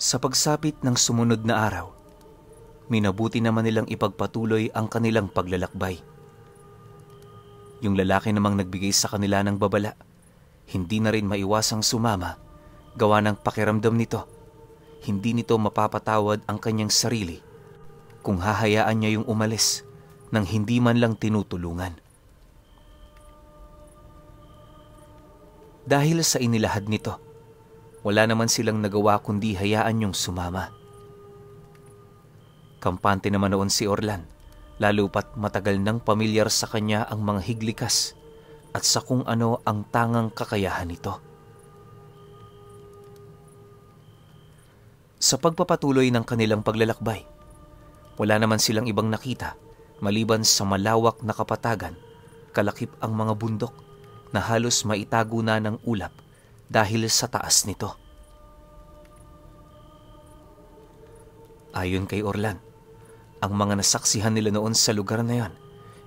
Sa pagsapit ng sumunod na araw, minabuti naman nilang ipagpatuloy ang kanilang paglalakbay. Yung lalaki namang nagbigay sa kanila ng babala, hindi na rin maiwasang sumama, gawa ng pakiramdam nito. Hindi nito mapapatawad ang kanyang sarili kung hahayaan niya yung umalis nang hindi man lang tinutulungan. Dahil sa inilahad nito, wala naman silang nagawa kundi hayaan yung sumama. Kampante naman noon si Orlan, lalo pat matagal nang pamilyar sa kanya ang mga higlikas at sa kung ano ang tangang kakayahan nito. Sa pagpapatuloy ng kanilang paglalakbay, wala naman silang ibang nakita maliban sa malawak na kapatagan, kalakip ang mga bundok na halos maitago na ng ulap dahil sa taas nito. Ayon kay Orlan, ang mga nasaksihan nila noon sa lugar na yon,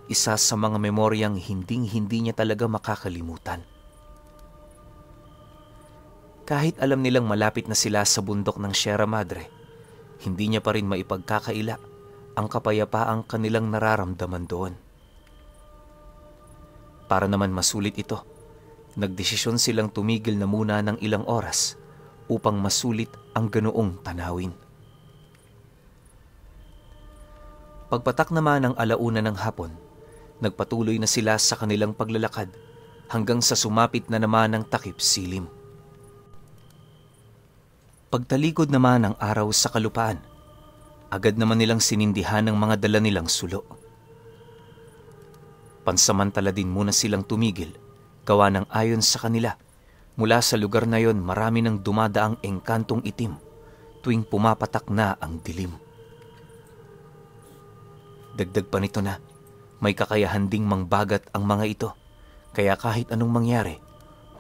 isa sa mga memoryang hinding-hindi niya talaga makakalimutan. Kahit alam nilang malapit na sila sa bundok ng Sierra Madre, hindi niya pa rin maipagkakaila ang kapayapaang kanilang nararamdaman doon. Para naman masulit ito, nagdesisyon silang tumigil na muna ng ilang oras upang masulit ang ganoong tanawin. Pagpatak naman ng alauna ng hapon, nagpatuloy na sila sa kanilang paglalakad hanggang sa sumapit na naman ng takip silim. Pagtalikod naman ng araw sa kalupaan, agad naman nilang sinindihan ng mga dala nilang sulo. Pansamantala din muna silang tumigil, gawa ng ayon sa kanila, mula sa lugar na yon marami nang dumadaang engkantong itim tuwing pumapatak na ang dilim. Dagdag pa nito na, may kakayahan ding mangbagat ang mga ito, kaya kahit anong mangyari,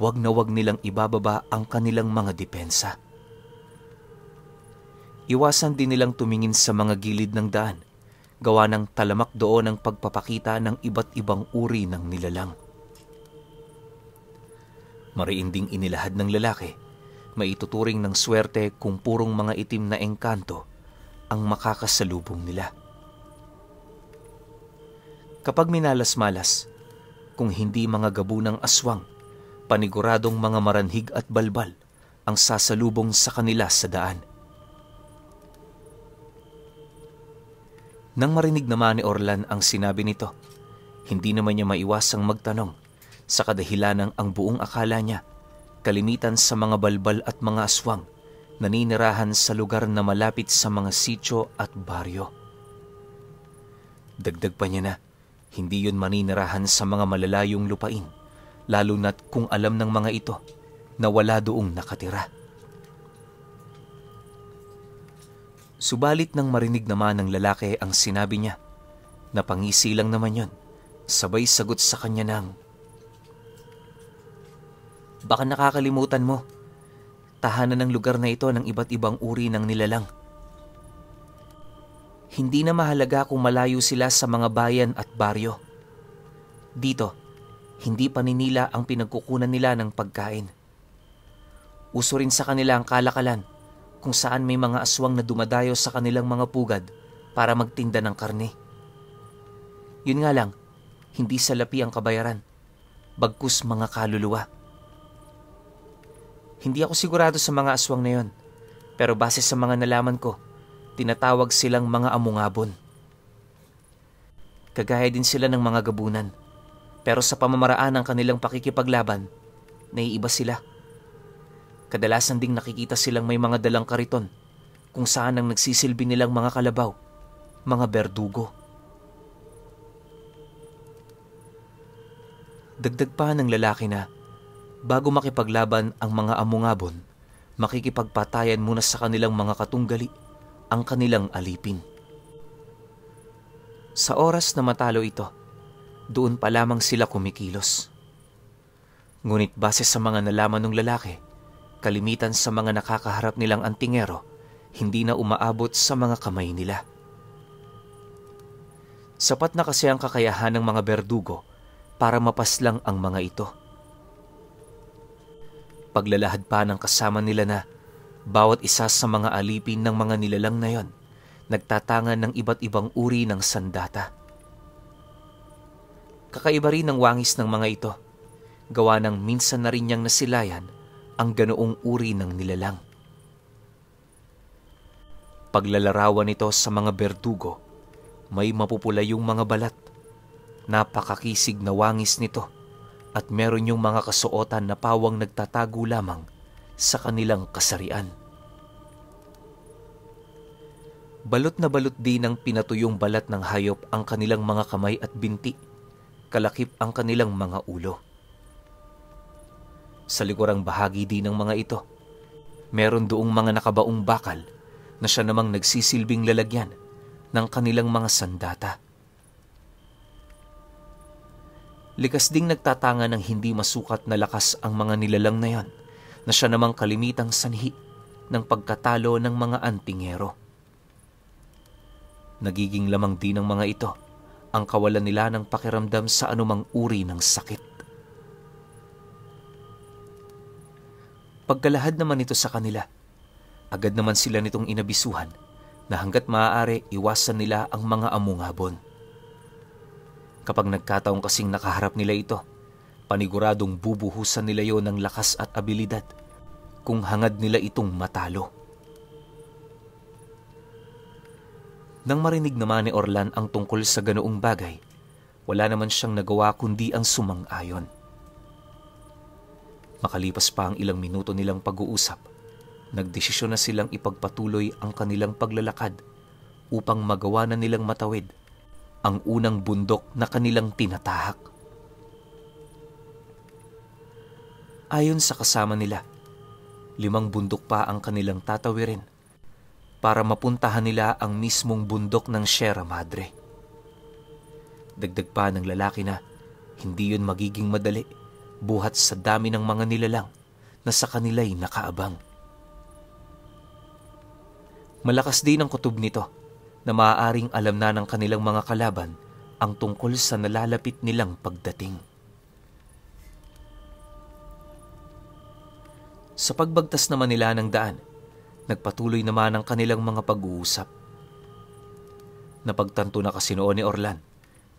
wag na wag nilang ibababa ang kanilang mga depensa. Iwasan din nilang tumingin sa mga gilid ng daan, gawa ng talamak doon ang pagpapakita ng iba't ibang uri ng nilalang. Mariin ding inilahad ng lalaki, maituturing ng swerte kung purong mga itim na engkanto ang makakasalubong nila. Kapag minalas-malas, kung hindi mga gabunang aswang, paniguradong mga maranhig at balbal ang sasalubong sa kanila sa daan. Nang marinig naman ni Orlan ang sinabi nito, hindi naman niya maiwasang magtanong sa kadahilanang ang buong akala niya, kalimitan sa mga balbal at mga aswang, naninirahan sa lugar na malapit sa mga sityo at baryo. Dagdag pa niya na, hindi yun maninirahan sa mga malalayong lupain, lalo na't kung alam ng mga ito na wala doong nakatira. Subalit nang marinig naman ng lalaki ang sinabi niya, napangisi lang naman yon, sabay sagot sa kanya ng, "Baka nakakalimutan mo, tahanan ng lugar na ito ng iba't ibang uri ng nilalang. Hindi na mahalaga kung malayo sila sa mga bayan at baryo. Dito, hindi paninila ang pinagkukunan nila ng pagkain. Uso rin sa kanila ang kalakalan, kung saan may mga aswang na dumadayo sa kanilang mga pugad para magtinda ng karne. Yun nga lang, hindi salapi ang kabayaran, bagkus mga kaluluwa. Hindi ako sigurado sa mga aswang na yon, pero base sa mga nalaman ko, tinatawag silang mga amungabon. Kagaya din sila ng mga gabunan, pero sa pamamaraan ng kanilang pakikipaglaban, naiiba sila. Kadalasan ding nakikita silang may mga dalang kariton kung saan ang nagsisilbi nilang mga kalabaw, mga berdugo." Dagdag pa ng lalaki na, bago makipaglaban ang mga amungabon, makikipagpatayan muna sa kanilang mga katunggali ang kanilang alipin. Sa oras na matalo ito, doon pa lamang sila kumikilos. Ngunit base sa mga nalaman ng lalaki, kalimitan sa mga nakakaharap nilang antingero, hindi na umaabot sa mga kamay nila. Sapat na kasi ang kakayahan ng mga berdugo para mapaslang ang mga ito. Paglalahad pa ng kasama nila na Bawat isa sa mga alipin ng mga nilalang na yon, nagtatangan ng iba't ibang uri ng sandata. Kakaiba rin ang wangis ng mga ito, gawa ng minsan na rin niyang nasilayan ang ganoong uri ng nilalang. Paglalarawan nito sa mga berdugo, may mapupula yung mga balat. Napakakisig na wangis nito at meron yung mga kasuotan na pawang nagtatago lamang sa kanilang kasarian. Balot na balot din ng pinatuyong balat ng hayop ang kanilang mga kamay at binti, kalakip ang kanilang mga ulo. Sa likurang bahagi din ng mga ito, meron doong mga nakabaong bakal na siya namang nagsisilbing lalagyan ng kanilang mga sandata. Likas ding nagtatanga ng hindi masukat na lakas ang mga nilalang na yan, na siya namang kalimitang sanhi ng pagkatalo ng mga antingero. Nagiging lamang din ng mga ito ang kawalan nila ng pakiramdam sa anumang uri ng sakit. Pagkalahad naman ito sa kanila, agad naman sila nitong inabisuhan na hanggat maaari iwasan nila ang mga amungabon. Kapag nagkataong kasing nakaharap nila ito, paniguradong bubuhusan nila yon ng lakas at abilidad kung hangad nila itong matalo. Nang marinig naman ni Orlan ang tungkol sa ganoong bagay, wala naman siyang nagawa kundi ang sumang-ayon. Makalipas pa ang ilang minuto nilang pag-uusap, nagdesisyon na silang ipagpatuloy ang kanilang paglalakad upang magawa na nilang matawid ang unang bundok na kanilang tinatahak. Ayon sa kasama nila, 5 bundok pa ang kanilang tatawirin para mapuntahan nila ang mismong bundok ng Sierra Madre. Dagdag pa ng lalaki na hindi yun magiging madali buhat sa dami ng mga nilalang na sa kanila'y nakaabang. Malakas din ang kutob nito na maaaring alam na ng kanilang mga kalaban ang tungkol sa nalalapit nilang pagdating. Sa pagbagtas naman nila ng daan, nagpatuloy naman ang kanilang mga pag-uusap. Napagtanto na kasi noon ni Orlan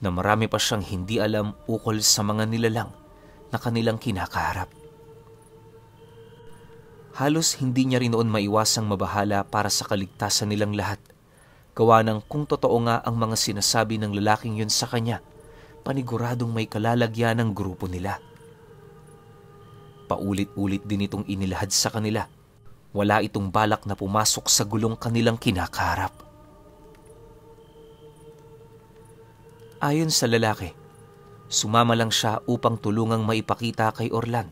na marami pa siyang hindi alam ukol sa mga nilalang na kanilang kinakaharap. Halos hindi niya rin noon maiwasang mabahala para sa kaligtasan nilang lahat, gawa ng kung totoo nga ang mga sinasabi ng lalaking yun sa kanya, paniguradong may kalalagyan ng grupo nila. Paulit-ulit din itong inilahad sa kanila. Wala itong balak na pumasok sa gulong kanilang kinakaharap. Ayon sa lalaki, sumama lang siya upang tulungang maipakita kay Orlan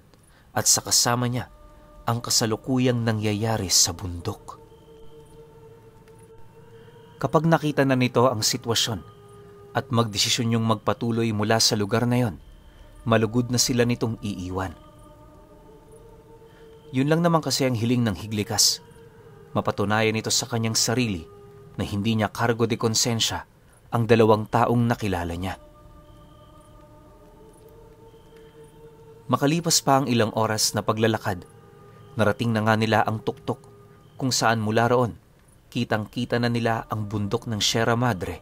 at sa kasama niya ang kasalukuyang nangyayari sa bundok. Kapag nakita na nito ang sitwasyon at magdesisyon yung magpatuloy mula sa lugar na yon, malugod na sila nitong iiwan. Yun lang naman kasi ang hiling ng Higlikas. Mapatunayan ito sa kanyang sarili na hindi niya kargo de konsensya ang 2 taong nakilala niya. Makalipas pa ang ilang oras na paglalakad, narating na nga nila ang tuktok kung saan mula roon kitang-kita na nila ang bundok ng Sierra Madre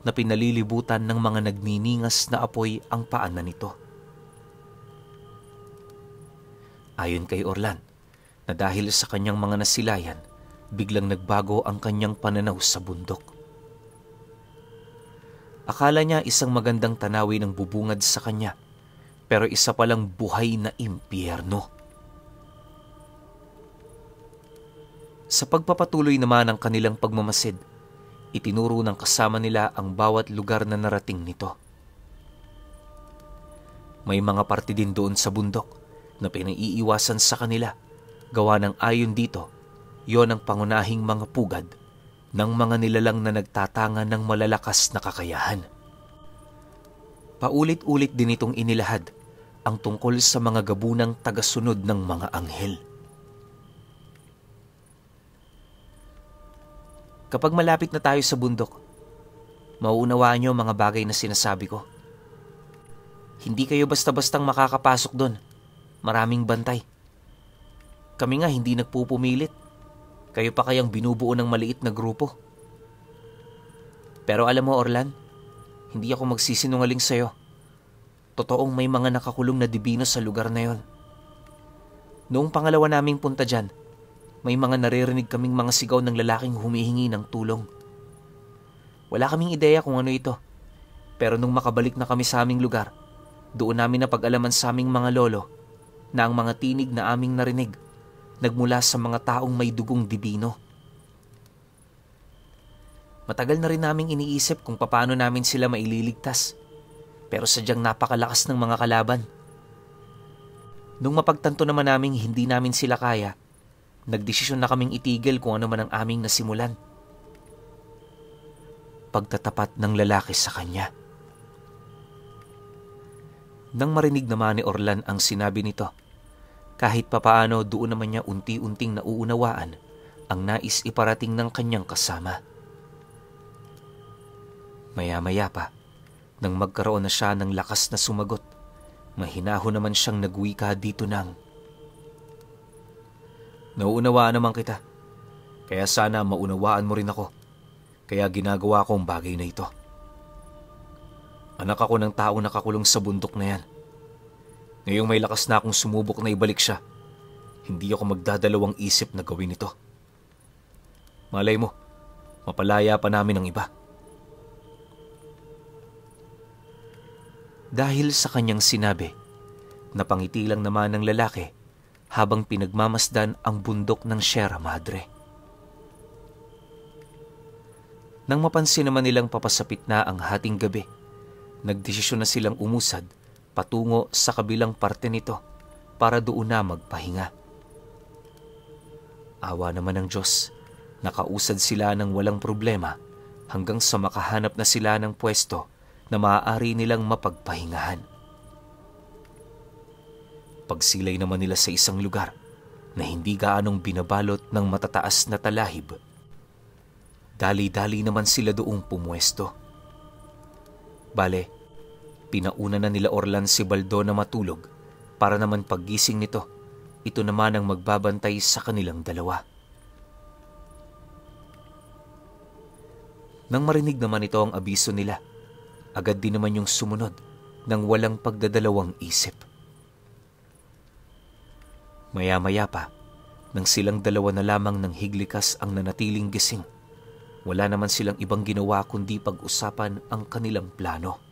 na pinalilibutan ng mga nagniningas na apoy ang paanan nito. Ayon kay Orlan, na dahil sa kanyang mga nasilayan, biglang nagbago ang kanyang pananaw sa bundok. Akala niya isang magandang tanawin ang bubungad sa kanya, pero isa palang buhay na impyerno. Sa pagpapatuloy naman ng kanilang pagmamasid, itinuro ng kasama nila ang bawat lugar na narating nito. May mga parte din doon sa bundok na pinaiiwasan sa kanila, gawa ng ayon dito, yon ang pangunahing mga pugad ng mga nilalang na nagtatanga ng malalakas na kakayahan. Paulit-ulit din itong inilahad ang tungkol sa mga gabunang tagasunod ng mga anghel. Kapag malapit na tayo sa bundok, mauunawaan niyo mga bagay na sinasabi ko. Hindi kayo basta-bastang makakapasok doon. Maraming bantay. Kami nga hindi nagpupumilit. Kayo pa kayang binubuo ng maliit na grupo? Pero alam mo, Orlan, hindi ako magsisinungaling sa'yo. Totoong may mga nakakulong na dibino sa lugar na yon. Noong pangalawa naming punta dyan, may mga naririnig kaming mga sigaw ng lalaking humihingi ng tulong. Wala kaming ideya kung ano ito. Pero nung makabalik na kami sa aming lugar, doon namin napag-alaman sa aming mga lolo na ang mga tinig na aming narinig nagmula sa mga taong may dugong dibino. Matagal na rin naming iniisip kung paano namin sila maililigtas. Pero sadyang napakalakas ng mga kalaban. Nung mapagtanto naman naming hindi namin sila kaya, nagdesisyon na kaming itigil kung ano man ang aming nasimulan. Pagtatapat ng lalaki sa kanya. Nang marinig naman ni Orlan ang sinabi nito, kahit papaano doon naman niya unti-unting nauunawaan ang nais iparating ng kanyang kasama. Maya-maya pa, nang magkaroon na siya ng lakas na sumagot, mahinahon naman siyang nagwika dito ng, "Nauunawaan naman kita, kaya sana maunawaan mo rin ako, kaya ginagawa ko ang bagay na ito. Anak ako ng tao nakakulong sa bundok na yan. Ngayong may lakas na akong sumubok na ibalik siya, hindi ako magdadalawang isip na gawin ito. Malay mo, mapalaya pa namin ang iba." Dahil sa kanyang sinabi, napangiti lang naman ng lalaki habang pinagmamasdan ang bundok ng Sierra Madre. Nang mapansin naman nilang papasapit na ang hating gabi, nagdesisyon na silang umusad patungo sa kabilang parte nito para doon na magpahinga. Awa naman ng Diyos, nakausad sila ng walang problema hanggang sa makahanap na sila ng pwesto na maaari nilang mapagpahingahan. Pagsilay naman nila sa isang lugar na hindi gaanong binabalot ng matataas na talahib, dali-dali naman sila doong pumwesto. Bale, pinauna na nila Orlan si Baldo na matulog para naman paggising nito, ito naman ang magbabantay sa kanilang dalawa. Nang marinig naman ito ang abiso nila, agad din naman yung sumunod ng walang pagdadalawang isip. Maya-maya pa, nang silang dalawa na lamang ng higlikas ang nanatiling gising, wala naman silang ibang ginawa kundi pag-usapan ang kanilang plano.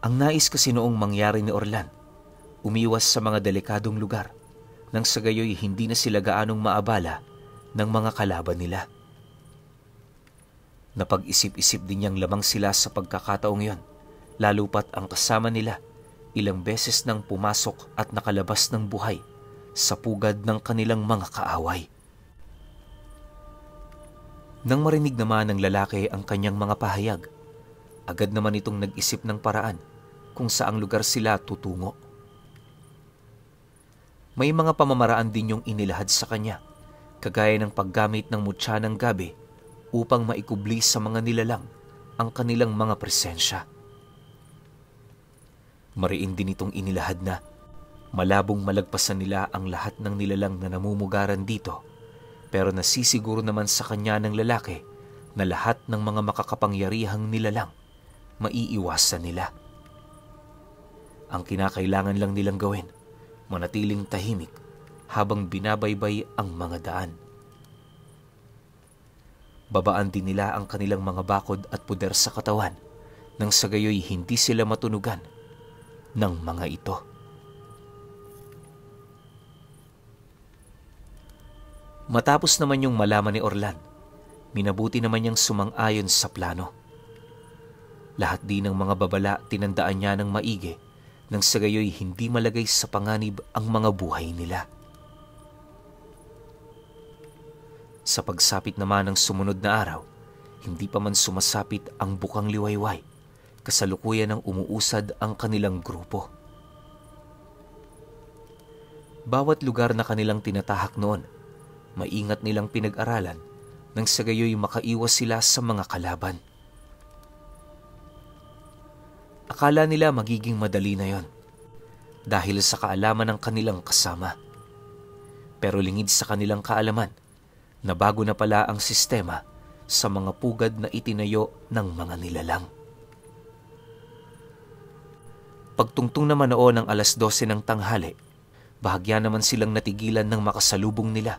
Ang nais kasi noong mangyari ni Orlan, umiwas sa mga delikadong lugar nang sa gayoy hindi na sila gaanong maabala ng mga kalaban nila. Napag-isip-isip din niyang lamang sila sa pagkakataong yon, lalo pat ang kasama nila ilang beses nang pumasok at nakalabas ng buhay sa pugad ng kanilang mga kaaway. Nang marinig naman ng lalaki ang kanyang mga pahayag, agad naman itong nag-isip ng paraan kung saang lugar sila tutungo. May mga pamamaraan din yung inilahad sa kanya, kagaya ng paggamit ng mutya ng gabi upang maikubli sa mga nilalang ang kanilang mga presensya. Mariin din itong inilahad na malabong malagpasan nila ang lahat ng nilalang na namumugaran dito, pero nasisiguro naman sa kanya ng lalaki na lahat ng mga makakapangyarihang nilalang maiiwasan nila. Ang kinakailangan lang nilang gawin, manatiling tahimik habang binabaybay ang mga daan. Babaan din nila ang kanilang mga bakod at puder sa katawan nang sa gayoy hindi sila matunugan ng mga ito. Matapos naman yung malaman ni Orlan, minabuti naman niyang sumang-ayon sa plano. Lahat din ng mga babala tinandaan niya ng maigi nang sa gayoy hindi malagay sa panganib ang mga buhay nila. Sa pagsapit naman ng sumunod na araw, hindi pa man sumasapit ang bukang liwayway, kasalukuyan ng umuusad ang kanilang grupo. Bawat lugar na kanilang tinatahak noon, maingat nilang pinag-aralan nang sa gayoy makaiwas sila sa mga kalaban. Akala nila magiging madali na yon dahil sa kaalaman ng kanilang kasama. Pero lingid sa kanilang kaalaman na bago na pala ang sistema sa mga pugad na itinayo ng mga nilalang. Pagtungtong naman noon ng 12:00 ng tanghali, bahagya naman silang natigilan ng makasalubong nila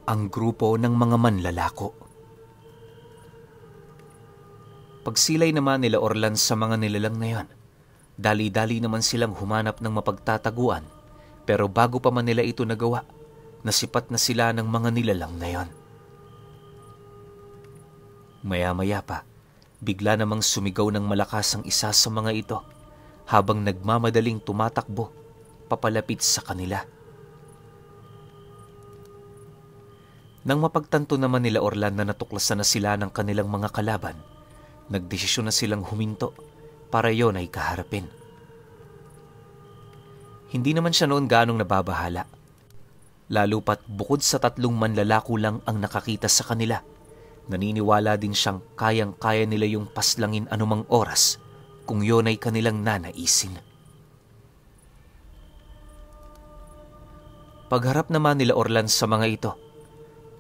ang grupo ng mga manlalako. Pagsilay naman nila Orlan sa mga nilalang na yon, dali-dali naman silang humanap ng mapagtataguan, pero bago pa man nila ito nagawa, nasipat na sila ng mga nilalang na yon. Maya-maya pa, bigla namang sumigaw ng malakas ang isa sa mga ito habang nagmamadaling tumatakbo papalapit sa kanila. Nang mapagtanto naman nila Orlan na natuklasan na sila ng kanilang mga kalaban, nagdesisyon na silang huminto para yon ay kaharapin. Hindi naman siya noon ganong nababahala, lalo pat bukod sa 3 manlalako lang ang nakakita sa kanila, naniniwala din siyang kayang-kaya nila yung paslangin anumang oras kung yon ay kanilang nanaisin. Pagharap naman nila Orlan sa mga ito,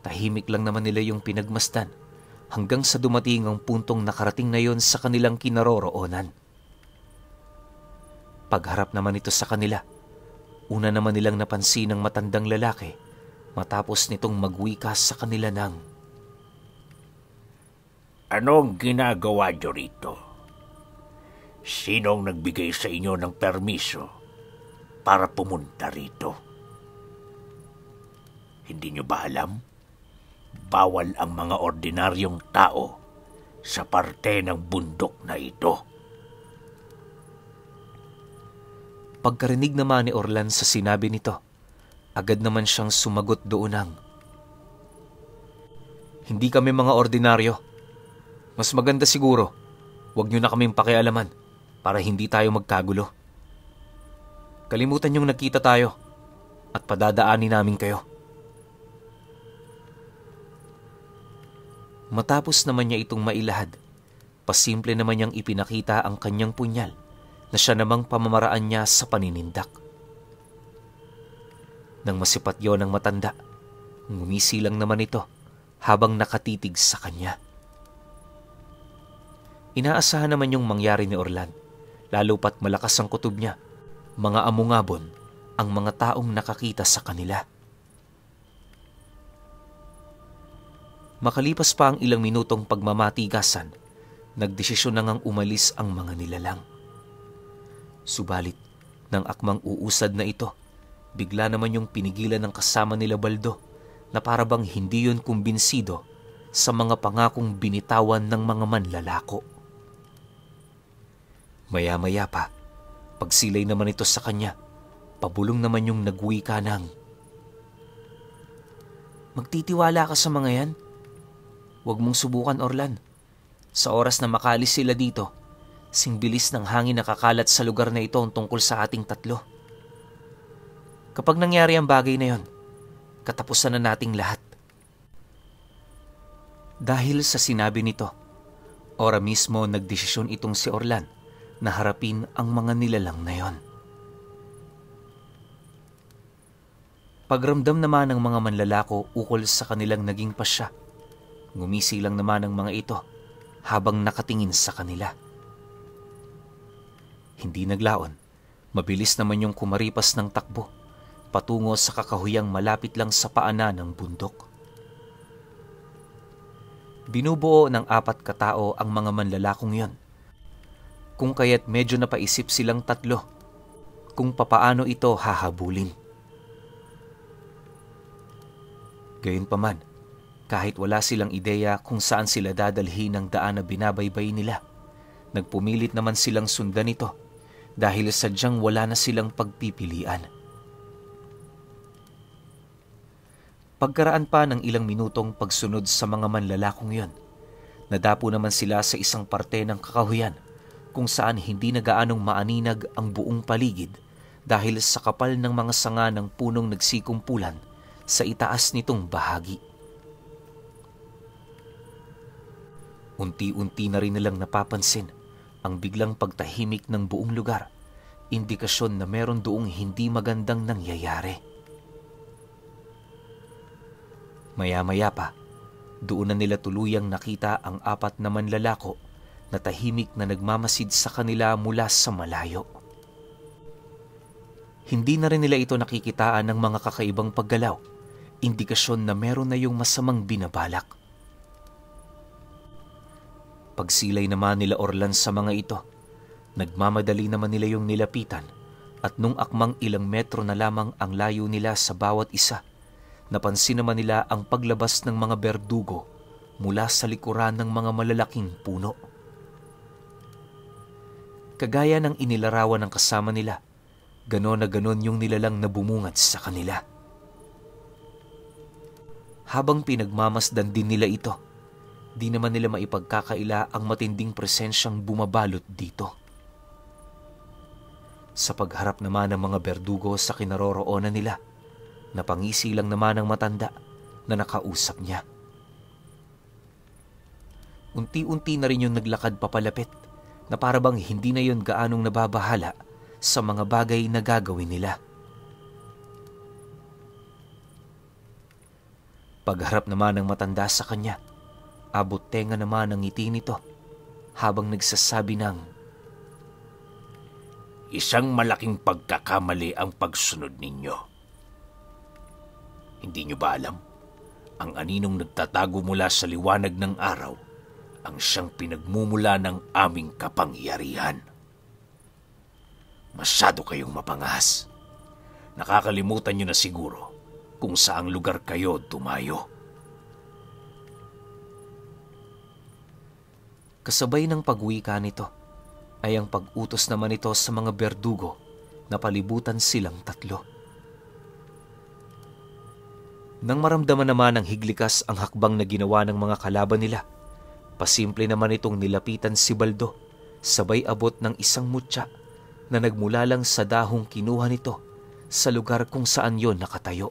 tahimik lang naman nila yung pinagmasdan hanggang sa dumating ang puntong nakarating na yon sa kanilang kinaroroonan. Pagharap naman ito sa kanila, una naman nilang napansin ang matandang lalaki matapos nitong magwika sa kanila ng, "Anong ginagawa niyo rito? Sinong nagbigay sa inyo ng permiso para pumunta rito? Hindi niyo ba alam? Bawal ang mga ordinaryong tao sa parte ng bundok na ito." Pagkarinig naman ni Orlan sa sinabi nito, agad naman siyang sumagot doon ng, "Hindi kami mga ordinaryo. Mas maganda siguro, huwag niyo na kaming pakialaman para hindi tayo magkagulo. Kalimutan niyong nagkita tayo at padadaanin namin kayo." Matapos naman niya itong mailahad, pasimple naman niyang ipinakita ang kanyang punyal na siya namang pamamaraan niya sa paninindak. Nang masipat yon ng matanda, ngumisi lang naman ito habang nakatitig sa kanya. Inaasahan naman yung mangyari ni Orlan, lalo pat malakas ang kutob niya, mga amungabon ang mga taong nakakita sa kanila. Makalipas pa ang ilang minutong pagmamatigasan, nagdesisyon na ngang umalis ang mga nilalang. Subalit, nang akmang uusad na ito, bigla naman yung pinigilan ng kasama nila Baldo na parabang hindi yun kumbinsido sa mga pangakong binitawan ng mga manlalako. Maya-maya pa, pagsilay naman ito sa kanya, pabulong naman yung nagwika ng, "Magtitiwala ka sa mga yan? Huwag mong subukan, Orlan. Sa oras na makalis sila dito, singbilis ng hangin nakakalat sa lugar na ito ang tungkol sa ating 3. Kapag nangyari ang bagay na yon, katapusan na nating lahat." Dahil sa sinabi nito, ora mismo nagdesisyon itong si Orlan na harapin ang mga nilalang na yon. Pagramdam naman ng mga manlalako ukol sa kanilang naging pasya, ngumisi lang naman ang mga ito habang nakatingin sa kanila. Hindi naglaon, mabilis naman yung kumaripas ng takbo patungo sa kakahuyang malapit lang sa paanan ng bundok. Binubuo ng 4 katao ang mga manlalakong yon, kung kaya't medyo napaisip silang 3 kung papaano ito hahabulin. Gayunpaman, kahit wala silang ideya kung saan sila dadalhin ang daan na binabaybay nila, nagpumilit naman silang sundan ito dahil sadyang wala na silang pagpipilian. Pagkaraan pa ng ilang minutong pagsunod sa mga manlalakong yon, nadapo naman sila sa isang parte ng kakahuyan kung saan hindi na gaanong maaninag ang buong paligid dahil sa kapal ng mga sanga ng punong nagsikumpulan sa itaas nitong bahagi. Unti-unti na rin nilang napapansin ang biglang pagtahimik ng buong lugar, indikasyon na meron doong hindi magandang nangyayari. Maya-maya pa, doon na nila tuluyang nakita ang 4 na manlalako na tahimik na nagmamasid sa kanila mula sa malayo. Hindi na rin nila ito nakikitaan ng mga kakaibang paggalaw, indikasyon na meron na yung masamang binabalak. Pagsilay naman nila Orlan sa mga ito, nagmamadali naman nila yung nilapitan at nung akmang ilang metro na lamang ang layo nila sa bawat isa, napansin naman nila ang paglabas ng mga berdugo mula sa likuran ng mga malalaking puno. Kagaya ng inilarawan ng kasama nila, ganon na ganon yung nilalang na bumungad sa kanila. Habang pinagmamasdan din nila ito, di naman nila maipagkakaila ang matinding presensyang bumabalot dito. Sa pagharap naman ng mga berdugo sa kinaroroonan nila, napangisi lang naman ang matanda na nakausap niya. Unti-unti na rin yung naglakad papalapit na parabang hindi na yun gaanong nababahala sa mga bagay na gagawin nila. Pagharap naman ng matanda sa kanya, abot tenga naman ang ngiti nito habang nagsasabi ng, "Isang malaking pagkakamali ang pagsunod ninyo. Hindi nyo ba alam? Ang aninong nagtatago mula sa liwanag ng araw ang siyang pinagmumula ng aming kapangyarihan. Masyado kayong mapangahas. Nakakalimutan nyo na siguro kung saang lugar kayo tumayo." Kasabay ng pagwika nito ay ang pag-utos naman ito sa mga berdugo na palibutan silang 3. Nang maramdaman naman ng higlikas ang hakbang na ginawa ng mga kalaban nila, pasimple naman itong nilapitan si Baldo, sabay abot ng isang mutya na nagmula lang sa dahong kinuha nito sa lugar kung saan yon nakatayo.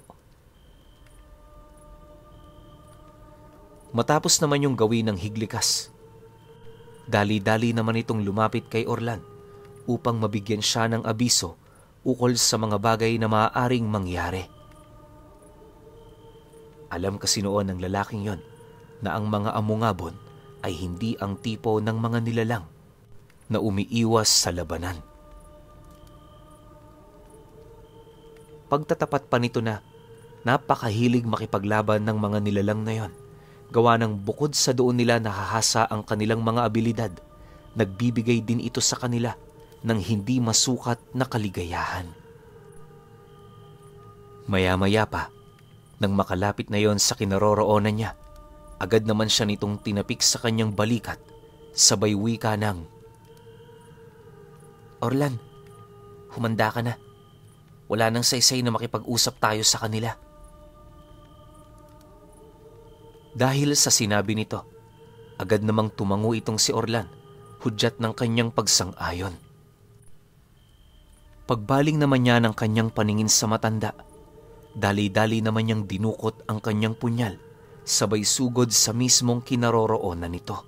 Matapos naman yung gawin ng higlikas, dali-dali naman itong lumapit kay Orlan upang mabigyan siya ng abiso ukol sa mga bagay na maaaring mangyari. Alam kasi noon ng lalaking yon na ang mga amungabon ay hindi ang tipo ng mga nilalang na umiiwas sa labanan. Pagtatapat pa nito na napakahilig makipaglaban ng mga nilalang na yon, gawa ng bukod sa doon nila nahahasa ang kanilang mga abilidad, nagbibigay din ito sa kanila ng hindi masukat na kaligayahan. Maya-maya pa, nang makalapit na yon sa kinaroroonan niya, agad naman siya nitong tinapik sa kanyang balikat, sabay wika ng, "Orlan, humanda ka na. Wala nang saysay na makipag-usap tayo sa kanila." Dahil sa sinabi nito, agad namang tumango itong si Orlan, hudyat ng kanyang pagsang-ayon. Pagbaling naman niya ng kanyang paningin sa matanda, dali-dali naman niyang dinukot ang kanyang punyal, sabay sugod sa mismong kinaroroonan nito.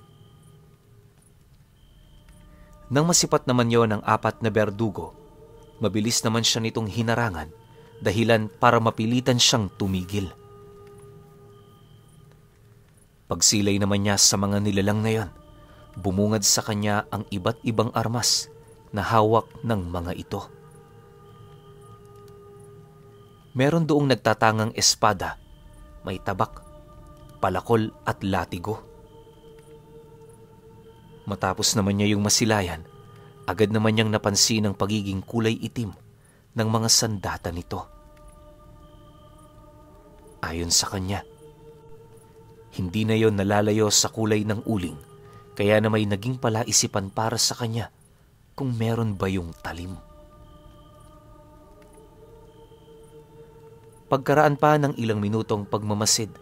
Nang masipat naman yon ng 4 na berdugo, mabilis naman siya nitong hinarangan, dahilan para mapilitan siyang tumigil. Pagsilay naman niya sa mga nilalang na yon, bumungad sa kanya ang iba't ibang armas na hawak ng mga ito. Meron doong nagtatangang espada, may tabak, palakol at latigo. Matapos naman niya yung masilayan, agad naman niyang napansin ang pagiging kulay itim ng mga sandata nito. Ayon sa kanya, hindi na yon nalalayo sa kulay ng uling, kaya na may naging palaisipan para sa kanya kung meron ba yung talim. Pagkaraan pa ng ilang minutong pagmamasid,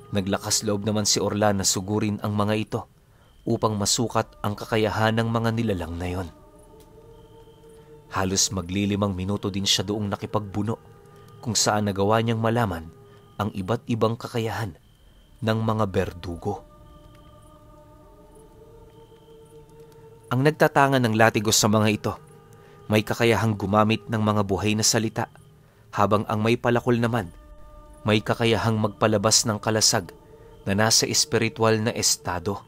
naglakas loob naman si Orlan na sugurin ang mga ito upang masukat ang kakayahan ng mga nilalang na yon. Halos maglilimang minuto din siya doong nakipagbuno kung saan nagawa niyang malaman ang iba't ibang kakayahan ng mga berdugo. Ang nagtatangan ng latigo sa mga ito, may kakayahang gumamit ng mga buhay na salita, habang ang may palakol naman may kakayahang magpalabas ng kalasag na nasa espiritual na estado.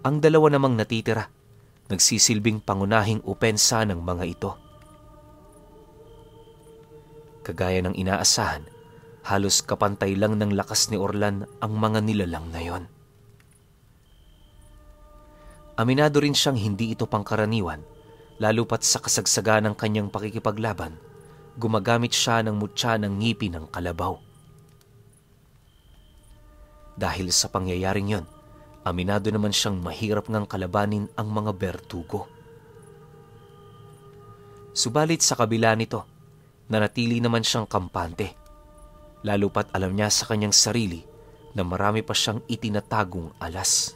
Ang dalawa namang natitira, nagsisilbing pangunahing opensa ng mga ito. Kagaya ng inaasahan, halos kapantay lang ng lakas ni Orlan ang mga nilalang na yon. Aminado rin siyang hindi ito pangkaraniwan, lalo pat sa kasagsagan ng kanyang pakikipaglaban, gumagamit siya ng mutya ng ngipin ng kalabaw. Dahil sa pangyayaring yon, aminado naman siyang mahirap ngang kalabanin ang mga berdugo. Subalit sa kabila nito, nanatili naman siyang kampante, lalo pat alam niya sa kanyang sarili na marami pa siyang itinatagong alas.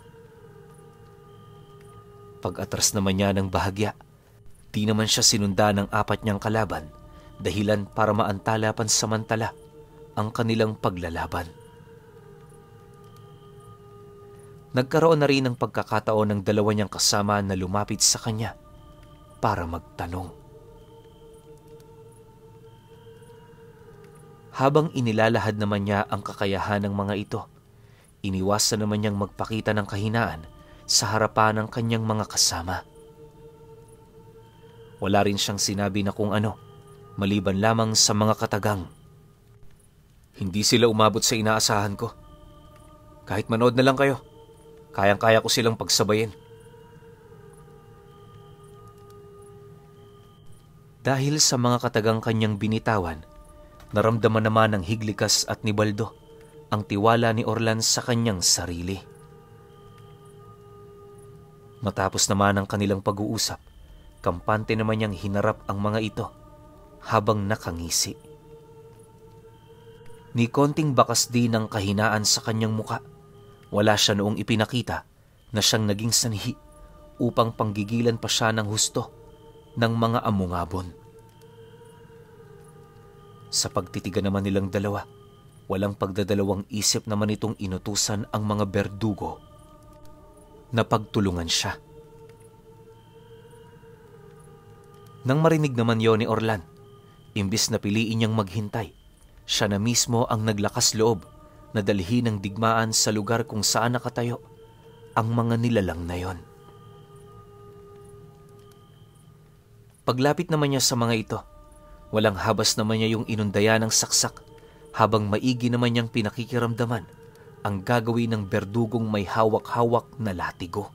Pag-atras naman niya ng bahagya, di naman siya sinunda ng 4 niyang kalaban, dahilan para maantala pansamantala ang kanilang paglalaban. Nagkaroon na rin ng pagkakataon ng 2 niyang kasama na lumapit sa kanya para magtanong. Habang inilalahad naman niya ang kakayahan ng mga ito, iniwasan naman niyang magpakita ng kahinaan sa harapan ng kanyang mga kasama. Wala rin siyang sinabi na kung ano, maliban lamang sa mga katagang, "Hindi sila umabot sa inaasahan ko. Kahit manood na lang kayo, kayang-kaya ko silang pagsabayin." Dahil sa mga katagang kanyang binitawan, naramdaman naman ng Higlicas at ni Baldo ang tiwala ni Orlan sa kanyang sarili. Matapos naman ang kanilang pag-uusap, kampante naman niyang hinarap ang mga ito habang nakangisi. Ni konting bakas din ng kahinaan sa kanyang muka, wala siya noong ipinakita na siyang naging sanhi upang panggigilan pa siya ng husto ng mga amungabon. Sa pagtitigan naman nilang dalawa, walang pagdadalawang isip naman itong inutusan ang mga berdugo na pagtulungan siya. Nang marinig naman yon ni Orlan, imbis na piliin niyang maghintay, siya na mismo ang naglakas loob na dalhin ng digmaan sa lugar kung saan nakatayo ang mga nilalang na yon. Paglapit naman niya sa mga ito, walang habas naman niya yung inundaya ng saksak habang maigi naman niyang pinakikiramdaman ang gagawin ng berdugong may hawak-hawak na latigo.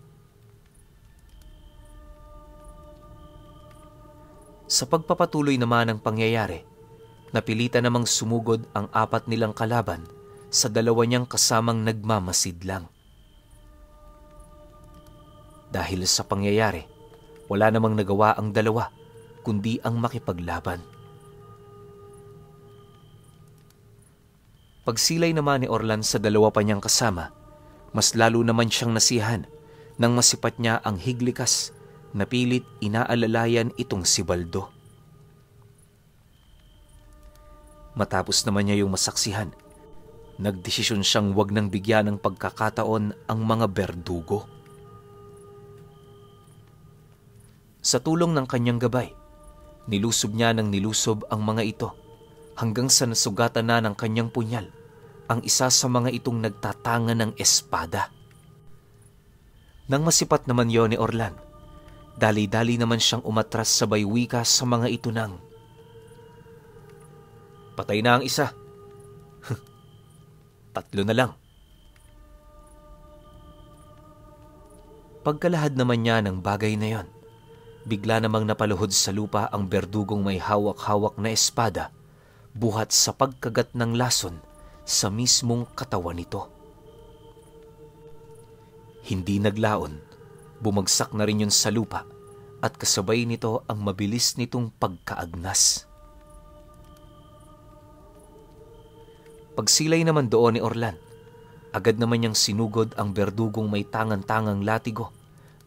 Sa pagpapatuloy naman ng pangyayari, napilitan namang sumugod ang 4 nilang kalaban sa 2 niyang kasamang nagmamasidlang. Dahil sa pangyayari, wala namang nagawa ang 2 kundi ang makipaglaban. Pagsilay naman ni Orlan sa 2 pa niyang kasama, mas lalo naman siyang nasihan nang masipat niya ang Higlicas na pilit inaalalayan itong si Baldo. Matapos naman niya yung masaksihan, nagdesisyon siyang wag nang bigyan ng pagkakataon ang mga berdugo. Sa tulong ng kanyang gabay, nilusob niya ng nilusob ang mga ito hanggang sa nasugatan na ng kanyang punyal ang isa sa mga itong nagtatanga ng espada. Nang masipat naman yon ni Orlan, dali-dali naman siyang umatras sa baywika sa mga ito nang, "Patay na ang isa. 3 na lang." Pagkalahad naman niya ng bagay na yon, bigla namang napaluhod sa lupa ang berdugong may hawak-hawak na espada buhat sa pagkagat ng lason sa mismong katawan nito. Hindi naglaon, bumagsak na rin yun sa lupa at kasabay nito ang mabilis nitong pagkaagnas. Pagsilay naman doon ni Orlan, agad naman niyang sinugod ang berdugong may tangan-tangang latigo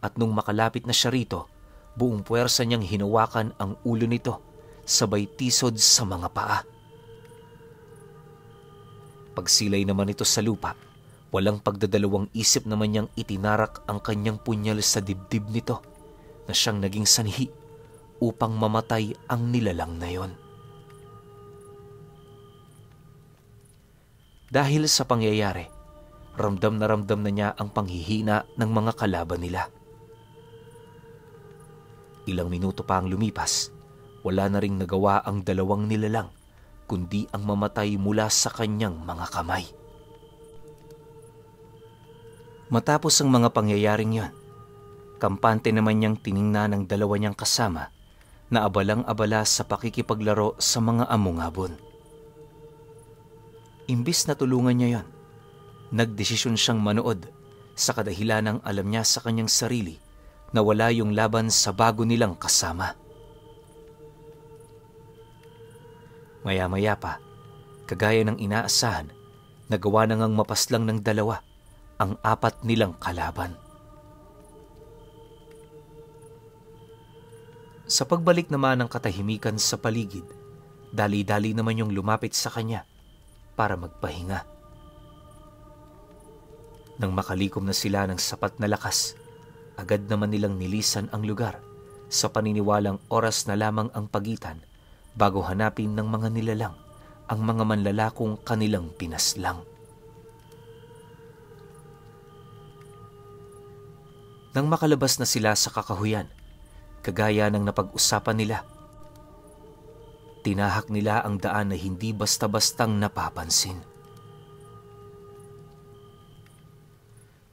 at nung makalapit na siya rito, buong puwersa niyang hinawakan ang ulo nito sabay tisod sa mga paa. Pagsilay naman ito sa lupa, walang pagdadalawang isip naman niyang itinarak ang kanyang punyal sa dibdib nito na siyang naging sanhi upang mamatay ang nilalang na yon. Dahil sa pangyayari, ramdam na niya ang panghihina ng mga kalaban nila. Ilang minuto pa ang lumipas, wala na ring nagawa ang dalawang nilalang, kundi ang mamatay mula sa kanyang mga kamay. Matapos ang mga pangyayaring yon, kampante naman niyang tiningnan ng dalawa niyang kasama na abalang-abala sa pakikipaglaro sa mga among-abon. Imbis na tulungan niya yon, nagdesisyon siyang manood sa kadahilanang alam niya sa kanyang sarili na wala yung laban sa bago nilang kasama. Maya-maya pa, kagaya ng inaasahan, nagawa na ngang mapaslang ng dalawa ang apat nilang kalaban. Sa pagbalik naman ng katahimikan sa paligid, dali-dali naman yung lumapit sa kanya para magpahinga. Nang makalikom na sila ng sapat na lakas, agad naman nilang nilisan ang lugar sa paniniwalang oras na lamang ang pagitan bago hanapin ng mga nilalang ang mga manlalakong kanilang pinaslang. Nang makalabas na sila sa kakahuyan, kagaya ng napag-usapan nila, tinahak nila ang daan na hindi basta-bastang napapansin.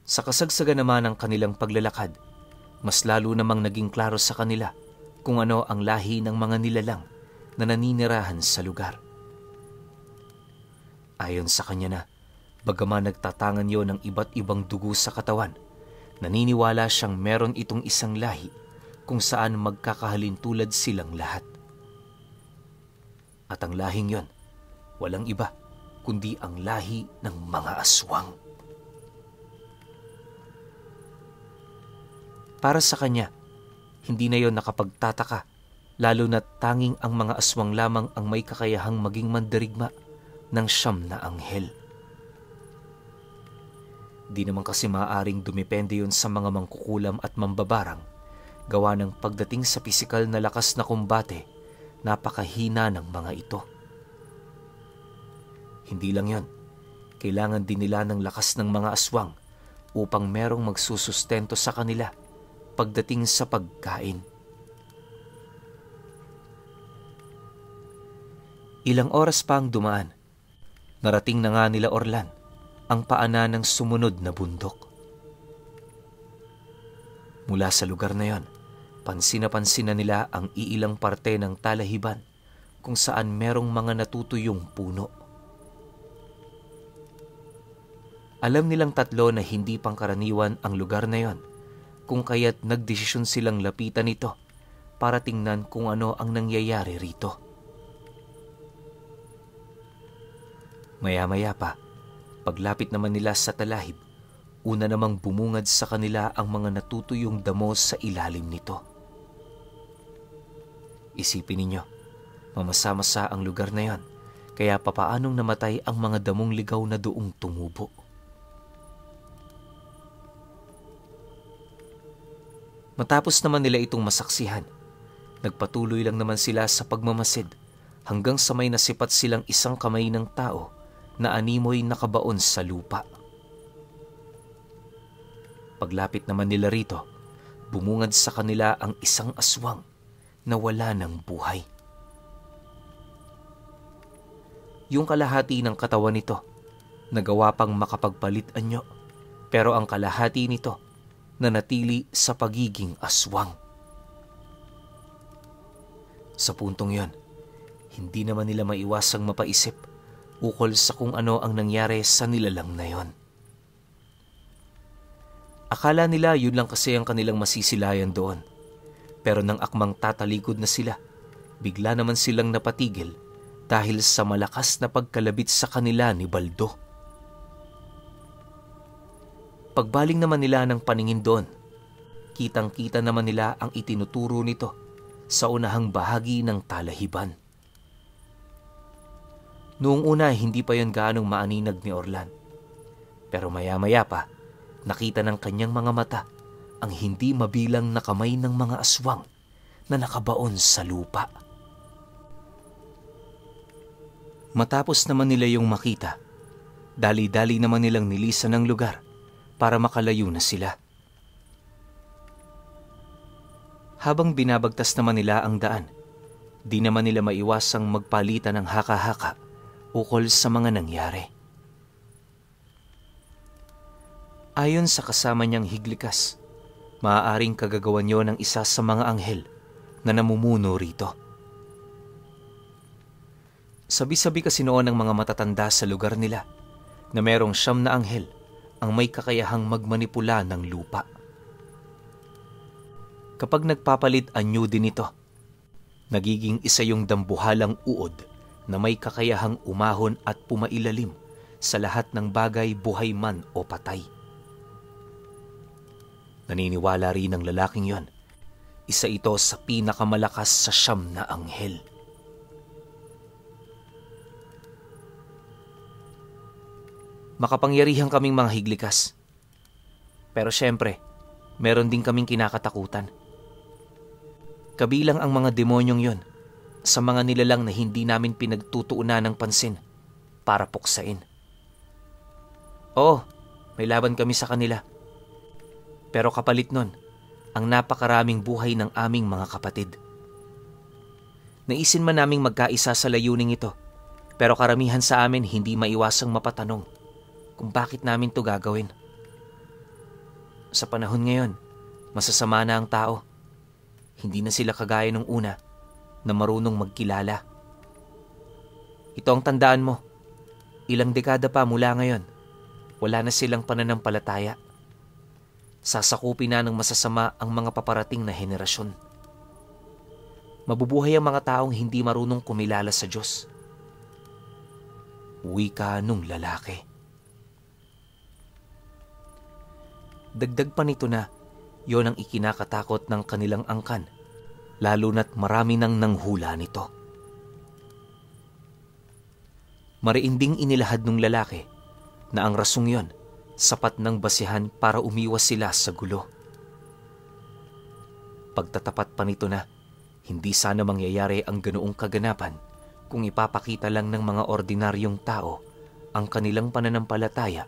Sa kasagsagan naman ng kanilang paglalakad, mas lalo namang naging klaro sa kanila kung ano ang lahi ng mga nilalang na naninirahan sa lugar. Ayon sa kanya na, bagaman nagtatangan yon ng iba't ibang dugo sa katawan, naniniwala siyang meron itong isang lahi kung saan magkakahalintulad silang lahat. At ang lahing yon, walang iba kundi ang lahi ng mga aswang. Para sa kanya, hindi na yon nakapagtataka, lalo na tanging ang mga aswang lamang ang may kakayahang maging mandirigma ng 9 na anghel. Di naman kasi maaaring dumepende yun sa mga mangkukulam at mambabarang, gawa ng pagdating sa pisikal na lakas na kumbate, napakahina ng mga ito. Hindi lang yon, kailangan din nila ng lakas ng mga aswang upang merong magsusustento sa kanila pagdating sa pagkain. Ilang oras pa ang dumaan, narating na nga nila Orlan ang paanan ng sumunod na bundok. Mula sa lugar na yon, pansin na nila ang iilang parte ng talahiban kung saan merong mga natutuyong puno. Alam nilang tatlo na hindi pangkaraniwan ang lugar na yon, kung kaya't nagdesisyon silang lapitan ito para tingnan kung ano ang nangyayari rito. Maya-maya pa, paglapit naman nila sa talahib, una namang bumungad sa kanila ang mga natutuyong damo sa ilalim nito. Isipin ninyo, mamasa-masa ang lugar na yon, kaya papaanong namatay ang mga damong ligaw na doong tumubo? Matapos naman nila itong masaksihan, nagpatuloy lang naman sila sa pagmamasid hanggang sa may nasipat silang isang kamay ng tao na animoy nakabaon sa lupa. Paglapit naman nila rito, bumungad sa kanila ang isang aswang na wala ng buhay. Yung kalahati ng katawan nito, nagawa pang makapagpalit anyo, pero ang kalahati nito, nanatili sa pagiging aswang. Sa puntong yon, hindi naman nila maiwasang mapaisip ukol sa kung ano ang nangyari sa nilalang na yon. Akala nila yun lang kasi ang kanilang masisilayan doon. Pero nang akmang tatalikod na sila, bigla naman silang napatigil dahil sa malakas na pagkalabit sa kanila ni Baldo. Pagbaling naman nila ng paningin doon, kitang-kita naman nila ang itinuturo nito sa unahang bahagi ng talahiban. Noong una, hindi pa yon gaanong maaninag ni Orlan. Pero maya-maya pa, nakita ng kanyang mga mata ang hindi mabilang na kamay ng mga aswang na nakabaon sa lupa. Matapos naman nila yung makita, Dali-dali naman nilang nilisan ng lugar para makalayo na sila. Habang binabagtas naman nila ang daan, di naman nila maiwasang magpalitan ng haka-haka ukol sa mga nangyari. Ayon sa kasama niyang Higlikas, maaaring kagagawan niyo ng isa sa mga anghel na namumuno rito. Sabi-sabi kasi noon ng mga matatanda sa lugar nila na merong 9 na anghel ang may kakayahang magmanipula ng lupa. Kapag nagpapalit anyo din ito, nagiging isa yung dambuhalang uod na may kakayahang umahon at pumailalim sa lahat ng bagay, buhay man o patay. Naniniwala rin ang lalaking yon, isa ito sa pinakamalakas sa 9 na anghel. Makapangyarihan kaming mga Higlikas. Pero syempre, meron din kaming kinakatakutan. Kabilang ang mga demonyong yon sa mga nilalang na hindi namin pinagtutuunan ng pansin para puksain. Oo, may laban kami sa kanila. Pero kapalit nun, ang napakaraming buhay ng aming mga kapatid. Naisin man naming magkaisa sa layuning ito, pero karamihan sa amin hindi maiwasang mapatanong kung bakit namin to gagawin. Sa panahon ngayon, masasama na ang tao. Hindi na sila kagaya nung una na marunong magkilala. Ito ang tandaan mo, ilang dekada pa mula ngayon, wala na silang pananampalataya. Sasakupin na ng masasama ang mga paparating na henerasyon. Mabubuhay ang mga taong hindi marunong kumilala sa Diyos. Wika nung lalaki. Dagdag pa nito na yon ang ikinakatakot ng kanilang angkan, lalo na't marami nang nanghula nito. Mariinding inilahad nung lalaki na ang rasong yon sapat ng basihan para umiwas sila sa gulo. Pagtatapat pa nito na hindi sana mangyayari ang ganoong kaganapan kung ipapakita lang ng mga ordinaryong tao ang kanilang pananampalataya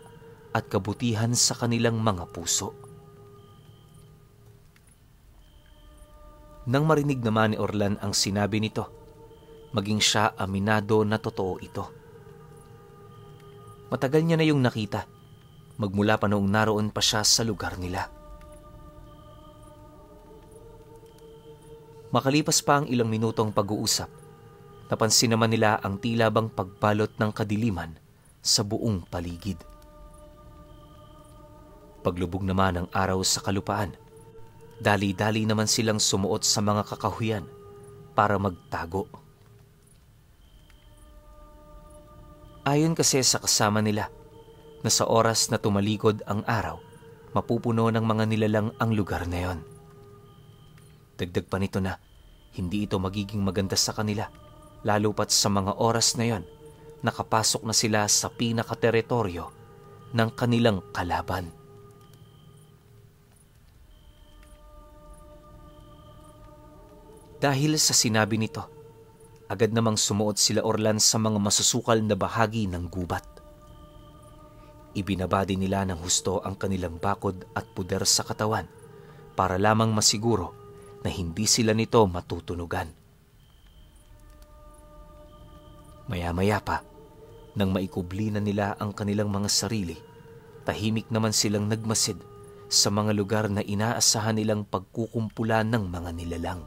at kabutihan sa kanilang mga puso. Nang marinig naman ni Orlan ang sinabi nito, maging siya aminado na totoo ito. Matagal niya na yung nakita, magmula pa noong naroon pa siya sa lugar nila. Makalipas pa ang ilang minutong pag-uusap, napansin naman nila ang tila bang pagbalot ng kadiliman sa buong paligid. Paglubog naman ng araw sa kalupaan, dali-dali naman silang sumuot sa mga kakahuyan para magtago. Ayon kasi sa kasama nila, na sa oras na tumalikod ang araw, mapupuno ng mga nilalang ang lugar na yon. Dagdag pa nito na hindi ito magiging maganda sa kanila, lalo pat sa mga oras na yon, nakapasok na sila sa pinaka-teritoryo ng kanilang kalaban. Dahil sa sinabi nito, agad namang sumuot sila Orlan sa mga masusukal na bahagi ng gubat. Ibinaba din nila ng husto ang kanilang bakod at puder sa katawan para lamang masiguro na hindi sila nito matutunugan. Maya-maya pa, nang maikubli na nila ang kanilang mga sarili, tahimik naman silang nagmasid sa mga lugar na inaasahan nilang pagkukumpulan ng mga nilalang.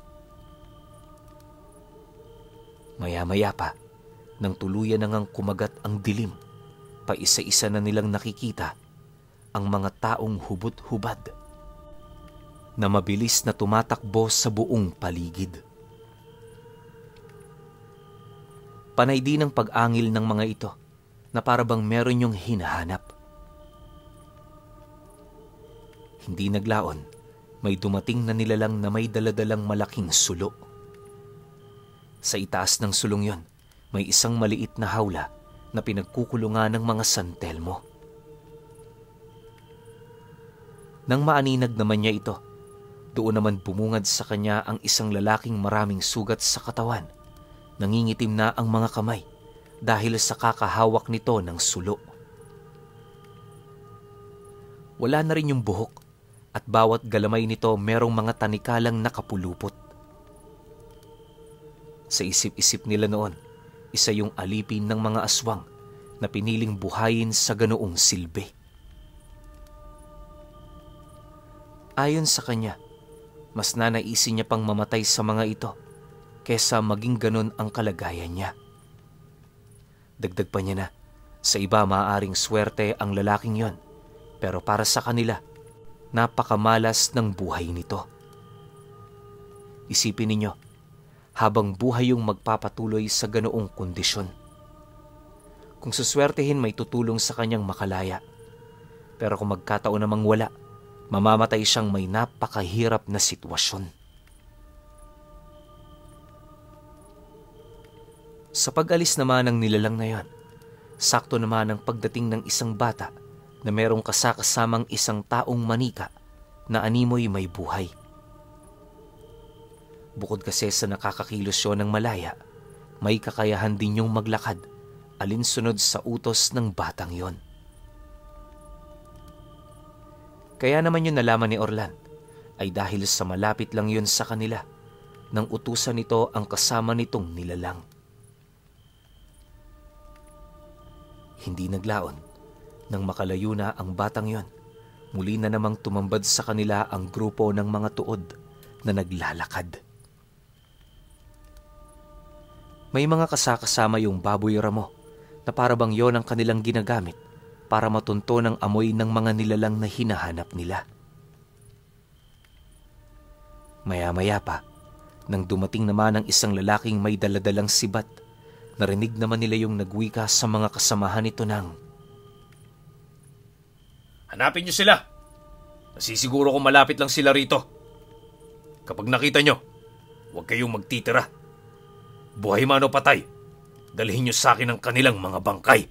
Maya-maya pa, nang tuluyan na ngang kumagat ang dilim, paisa-isa na nilang nakikita ang mga taong hubot-hubad na mabilis na tumatakbo sa buong paligid. Panay din ang pag-angil ng mga ito na para bang meron yung hinahanap. Hindi naglaon, may dumating na nilalang na may daladalang malaking sulo. Sa itaas ng sulong yon, may isang maliit na hawla na pinagkukulungan ng mga San Telmo. Nang maaninag naman niya ito, doon naman bumungad sa kanya ang isang lalaking maraming sugat sa katawan. Nangingitim na ang mga kamay dahil sa kakahawak nito ng sulo. Wala na rin yung buhok at bawat galamay nito merong mga tanikalang nakapulupot. Sa isip-isip nila noon, isa yung alipin ng mga aswang na piniling buhayin sa ganoong silbi. Ayon sa kanya, mas nanaisin niya pang mamatay sa mga ito kesa maging ganon ang kalagayan niya. Dagdag pa niya na, sa iba maaaring swerte ang lalaking yon, pero para sa kanila, napakamalas ng buhay nito. Isipin ninyo, habang buhay yung magpapatuloy sa ganoong kondisyon. Kung suswertehin may tutulong sa kanyang makalaya, pero kung magkataon namang wala, mamamatay siyang may napakahirap na sitwasyon. Sa pag-alis naman ng nilalang na yon, sakto naman ang pagdating ng isang bata na merong kasakasamang isang taong manika na animoy may buhay. Bukod kasi sa nakakakilos yun ng malaya, may kakayahan din yung maglakad alinsunod sa utos ng batang yon. Kaya naman yung nalaman ni Orlan ay dahil sa malapit lang yun sa kanila nang utusan nito ang kasama nitong nilalang. Hindi naglaon nang makalayo na ang batang yon, muli na namang tumambad sa kanila ang grupo ng mga tuod na naglalakad. May mga kasakasama yung baboy ramo na parabang yon ang kanilang ginagamit para matunto ng amoy ng mga nilalang na hinahanap nila. Maya-maya pa, nang dumating naman ang isang lalaking may daladalang sibat, narinig naman nila yung nagwika sa mga kasamahan nito ng, "Hanapin niyo sila! Nasisiguro kong malapit lang sila rito. Kapag nakita niyo, huwag kayong magtitira. Buhay man o patay, dalhin niyo sa akin ang kanilang mga bangkay."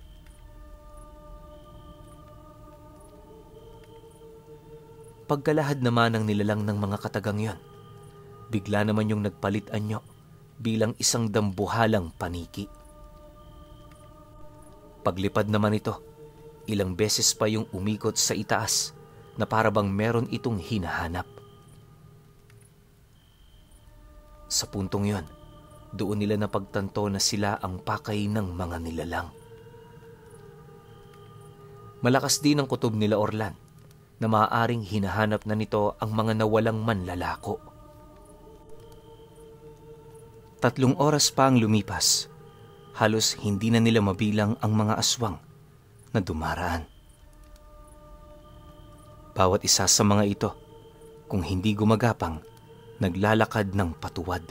Pagkalahad naman ng nilalang ng mga katagang yon, bigla naman yung nagpalit anyo bilang isang dambuhalang paniki. Paglipad naman ito, ilang beses pa yung umikot sa itaas na parabang meron itong hinahanap. Sa puntong yon, doon nila napagtanto na sila ang pakay ng mga nilalang. Malakas din ang kutob nila Orlan na maaaring hinahanap na nito ang mga nawalang manlalako. 3 oras pa ang lumipas, halos hindi na nila mabilang ang mga aswang na dumaraan. Bawat isa sa mga ito, kung hindi gumagapang, naglalakad ng patuwad.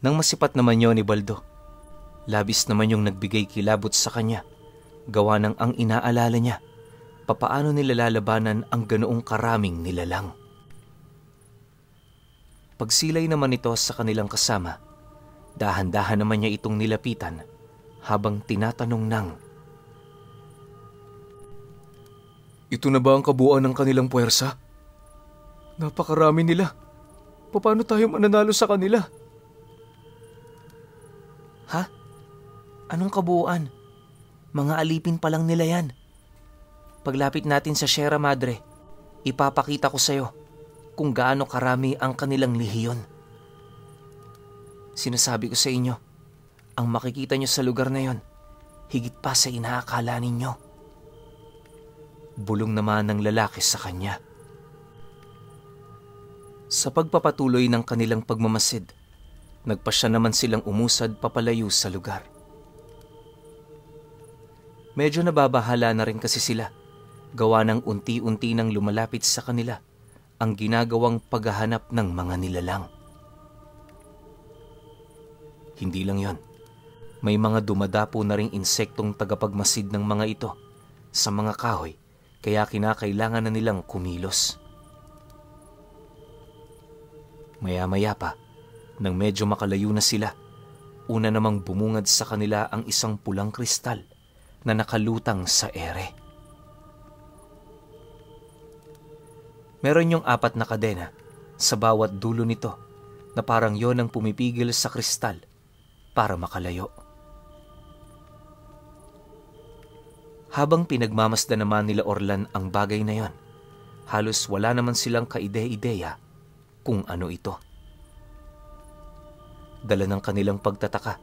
Nang masipat naman yon ni Baldo, labis naman yung nagbigay kilabot sa kanya, gawa ng ang inaalala niya, papaano nila lalabanan ang ganoong karaming nilalang. Pagsilay naman ito sa kanilang kasama, dahan-dahan naman niya itong nilapitan habang tinatanong ng, "Ito na ba ang kabuuan ng kanilang puwersa? Napakarami nila. Paano tayo mananalo sa kanila?" "Ha? Anong kabuuan? Mga alipin pa lang nila yan. Paglapit natin sa Sierra Madre, ipapakita ko sa'yo kung gaano karami ang kanilang lehiyon. Sinasabi ko sa inyo, ang makikita nyo sa lugar na yon, higit pa sa inaakala ninyo." Bulong naman ng lalaki sa kanya. Sa pagpapatuloy ng kanilang pagmamasid, nagpasya naman silang umusad papalayo sa lugar. Medyo nababahala na rin kasi sila, gawa ng unti-unti nang lumalapit sa kanila ang ginagawang paghahanap ng mga nilalang. Hindi lang yon, may mga dumadapo na ring insektong tagapagmasid ng mga ito sa mga kahoy, kaya kinakailangan na nilang kumilos. Maya-maya pa, nang medyo makalayo na sila, una namang bumungad sa kanila ang isang pulang kristal na nakalutang sa ere. Meron yung 4 na kadena sa bawat dulo nito na parang yon ang pumipigil sa kristal para makalayo. Habang pinagmamasdan naman nila Orlan ang bagay na yon, halos wala naman silang kaide-ideya kung ano ito. Dala ng kanilang pagtataka,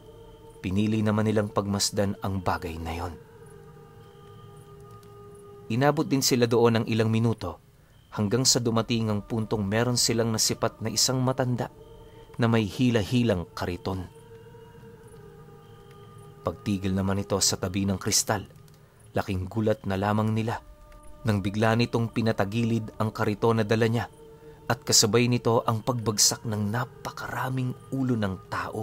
pinili naman nilang pagmasdan ang bagay na yon. Inabot din sila doon ng ilang minuto hanggang sa dumating ang puntong meron silang nasipat na isang matanda na may hila-hilang kariton. Pagtigil naman ito sa tabi ng kristal, laking gulat na lamang nila nang bigla nitong pinatagilid ang kariton na dala niya at kasabay nito ang pagbagsak ng napakaraming ulo ng tao.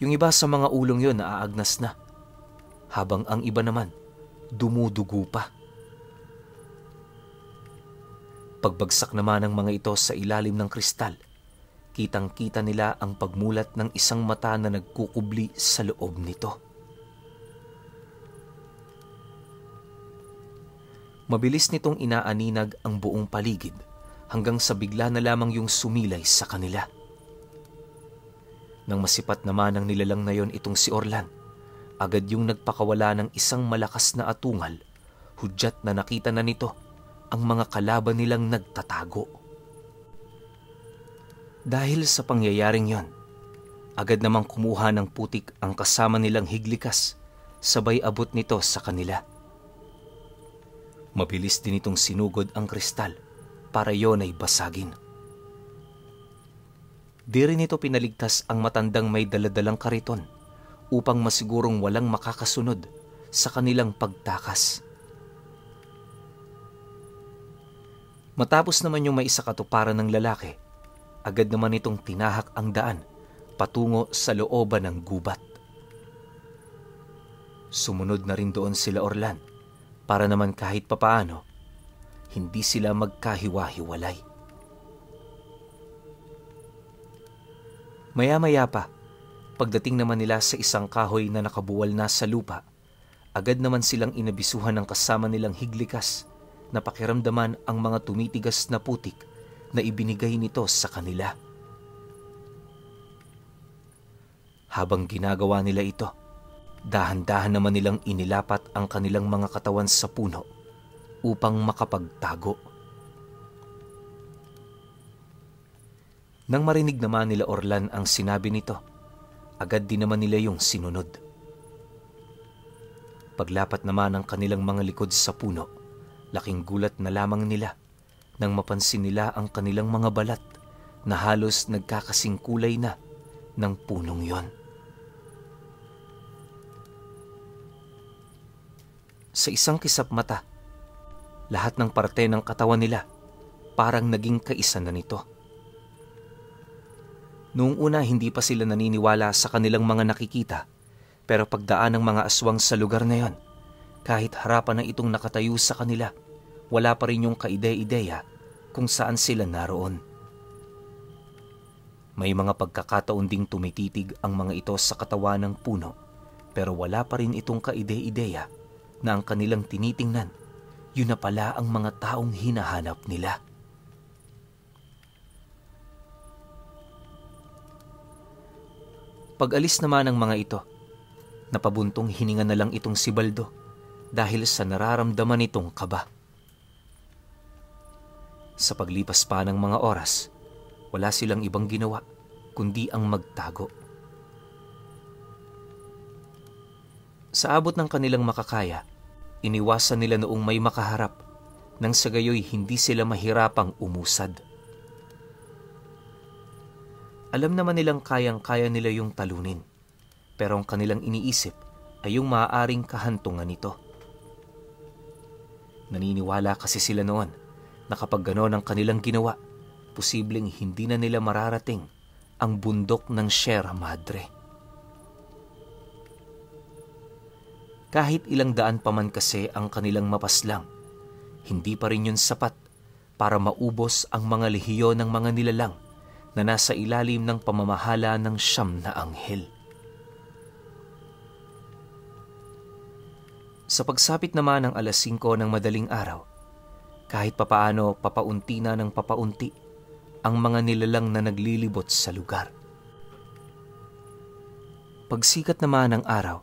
Yung iba sa mga ulong yon naaagnas na, habang ang iba naman dumudugo pa. Pagbagsak naman ng mga ito sa ilalim ng kristal, kitang-kita nila ang pagmulat ng isang mata na nagkukubli sa loob nito. Mabilis nitong inaaninag ang buong paligid hanggang sa bigla na lamang yung sumilay sa kanila. Nang masipat naman ang nilalang na yon itong si Orlan, agad yung nagpakawala ng isang malakas na atungal, hudyat na nakita na nito ang mga kalaban nilang nagtatago. Dahil sa pangyayaring yon, agad namang kumuha ng putik ang kasama nilang higlikas, sabay abot nito sa kanila. Mabilis din itong sinugod ang kristal para yon ay basagin. Di rin ito pinaligtas ang matandang may daladalang kariton upang masigurong walang makakasunod sa kanilang pagtakas. Matapos naman yung maisakatuparan ng lalaki, agad naman itong tinahak ang daan patungo sa looban ng gubat. Sumunod na rin doon sila Orlan para naman kahit papaano hindi sila magkahiwa-hiwalay. Maya-maya pa, pagdating naman nila sa isang kahoy na nakabuwal na sa lupa, agad naman silang inabisuhan ng kasama nilang higlikas na pakiramdaman ang mga tumitigas na putik na ibinigay nito sa kanila. Habang ginagawa nila ito, dahan-dahan naman nilang inilapat ang kanilang mga katawan sa puno upang makapagtago. Nang marinig naman nila Orlan ang sinabi nito, agad din naman nila yung sinunod. Paglapat naman ng kanilang mga likod sa puno, laking gulat na lamang nila nang mapansin nila ang kanilang mga balat na halos nagkakasing kulay na ng punong yon. Sa isang kisap mata, lahat ng parte ng katawan nila parang naging kaisa na nito. Noong una hindi pa sila naniniwala sa kanilang mga nakikita, pero pagdaan ng mga aswang sa lugar na yon, kahit harapan na itong nakatayo sa kanila, wala pa rin yung kaide-ideya kung saan sila naroon. May mga pagkakataon ding tumititig ang mga ito sa katawan ng puno, pero wala pa rin itong kaide-ideya na ang kanilang tinitingnan, yun na pala ang mga taong hinahanap nila. Pag-alis naman ng mga ito, napabuntong hininga na lang itong si Baldo dahil sa nararamdaman nitong kaba. Sa paglipas pa ng mga oras, wala silang ibang ginawa kundi ang magtago. Sa abot ng kanilang makakaya, iniwasan nila noong may makaharap nang sa gayoy hindi sila mahirapang umusad. Alam naman nilang kayang-kaya nila yung talunin, pero ang kanilang iniisip ay yung maaaring kahantungan nito. Naniniwala kasi sila noon na kapag gano'n ang kanilang ginawa, posibleng hindi na nila mararating ang bundok ng Sierra Madre. Kahit ilang daan pa man kasi ang kanilang mapaslang, hindi pa rin yun sapat para maubos ang mga lehiyon ng mga nilalang na nasa ilalim ng pamamahala ng 9 na anghel. Sa pagsapit naman ng 5:00 ng madaling araw, kahit papaano papaunti na ng papaunti ang mga nilalang na naglilibot sa lugar. Pagsikat naman ng araw,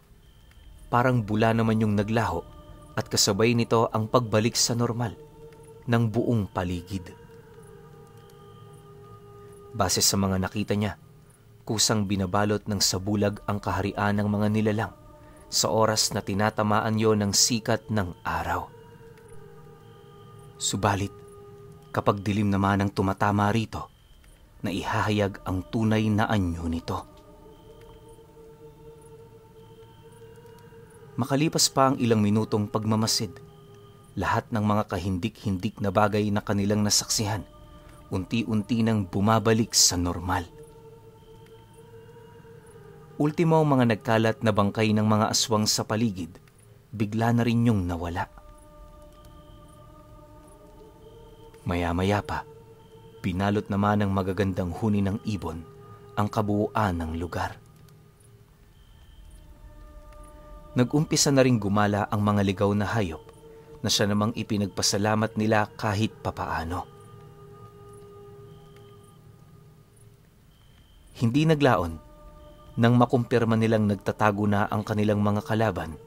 parang bula naman yung naglaho at kasabay nito ang pagbalik sa normal ng buong paligid. Base sa mga nakita niya, kusang binabalot ng sabulag ang kaharian ng mga nilalang sa oras na tinatamaan yon ng sikat ng araw. Subalit, kapag dilim naman ang tumatama rito, naihahayag ang tunay na anyo nito. Makalipas pa ang ilang minutong pagmamasid, lahat ng mga kahindik-hindik na bagay na kanilang nasaksihan, unti-unti nang bumabalik sa normal. Ultimo ang mga nagkalat na bangkay ng mga aswang sa paligid, bigla na rin yung nawala. Maya-maya pa, pinalot naman ng magagandang huni ng ibon ang kabuuan ng lugar. Nag-umpisa na ring gumala ang mga ligaw na hayop na siya namang ipinagpasalamat nila kahit papaano. Hindi naglaon, nang makumpirma nilang nagtatago na ang kanilang mga kalaban,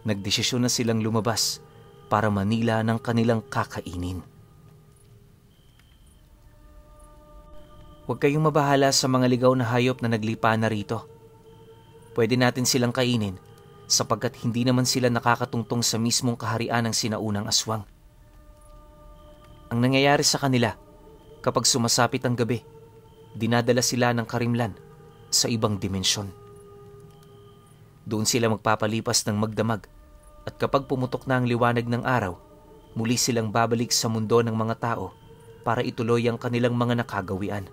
nagdesisyon na silang lumabas para manila ng kanilang kakainin. Huwag kayong mabahala sa mga ligaw na hayop na naglipa na rito. Pwede natin silang kainin sapagkat hindi naman sila nakakatungtong sa mismong kaharian ng sinaunang aswang. Ang nangyayari sa kanila, kapag sumasapit ang gabi, dinadala sila ng karimlan sa ibang dimensyon. Doon sila magpapalipas ng magdamag at kapag pumutok na ang liwanag ng araw, muli silang babalik sa mundo ng mga tao para ituloy ang kanilang mga nakagawian.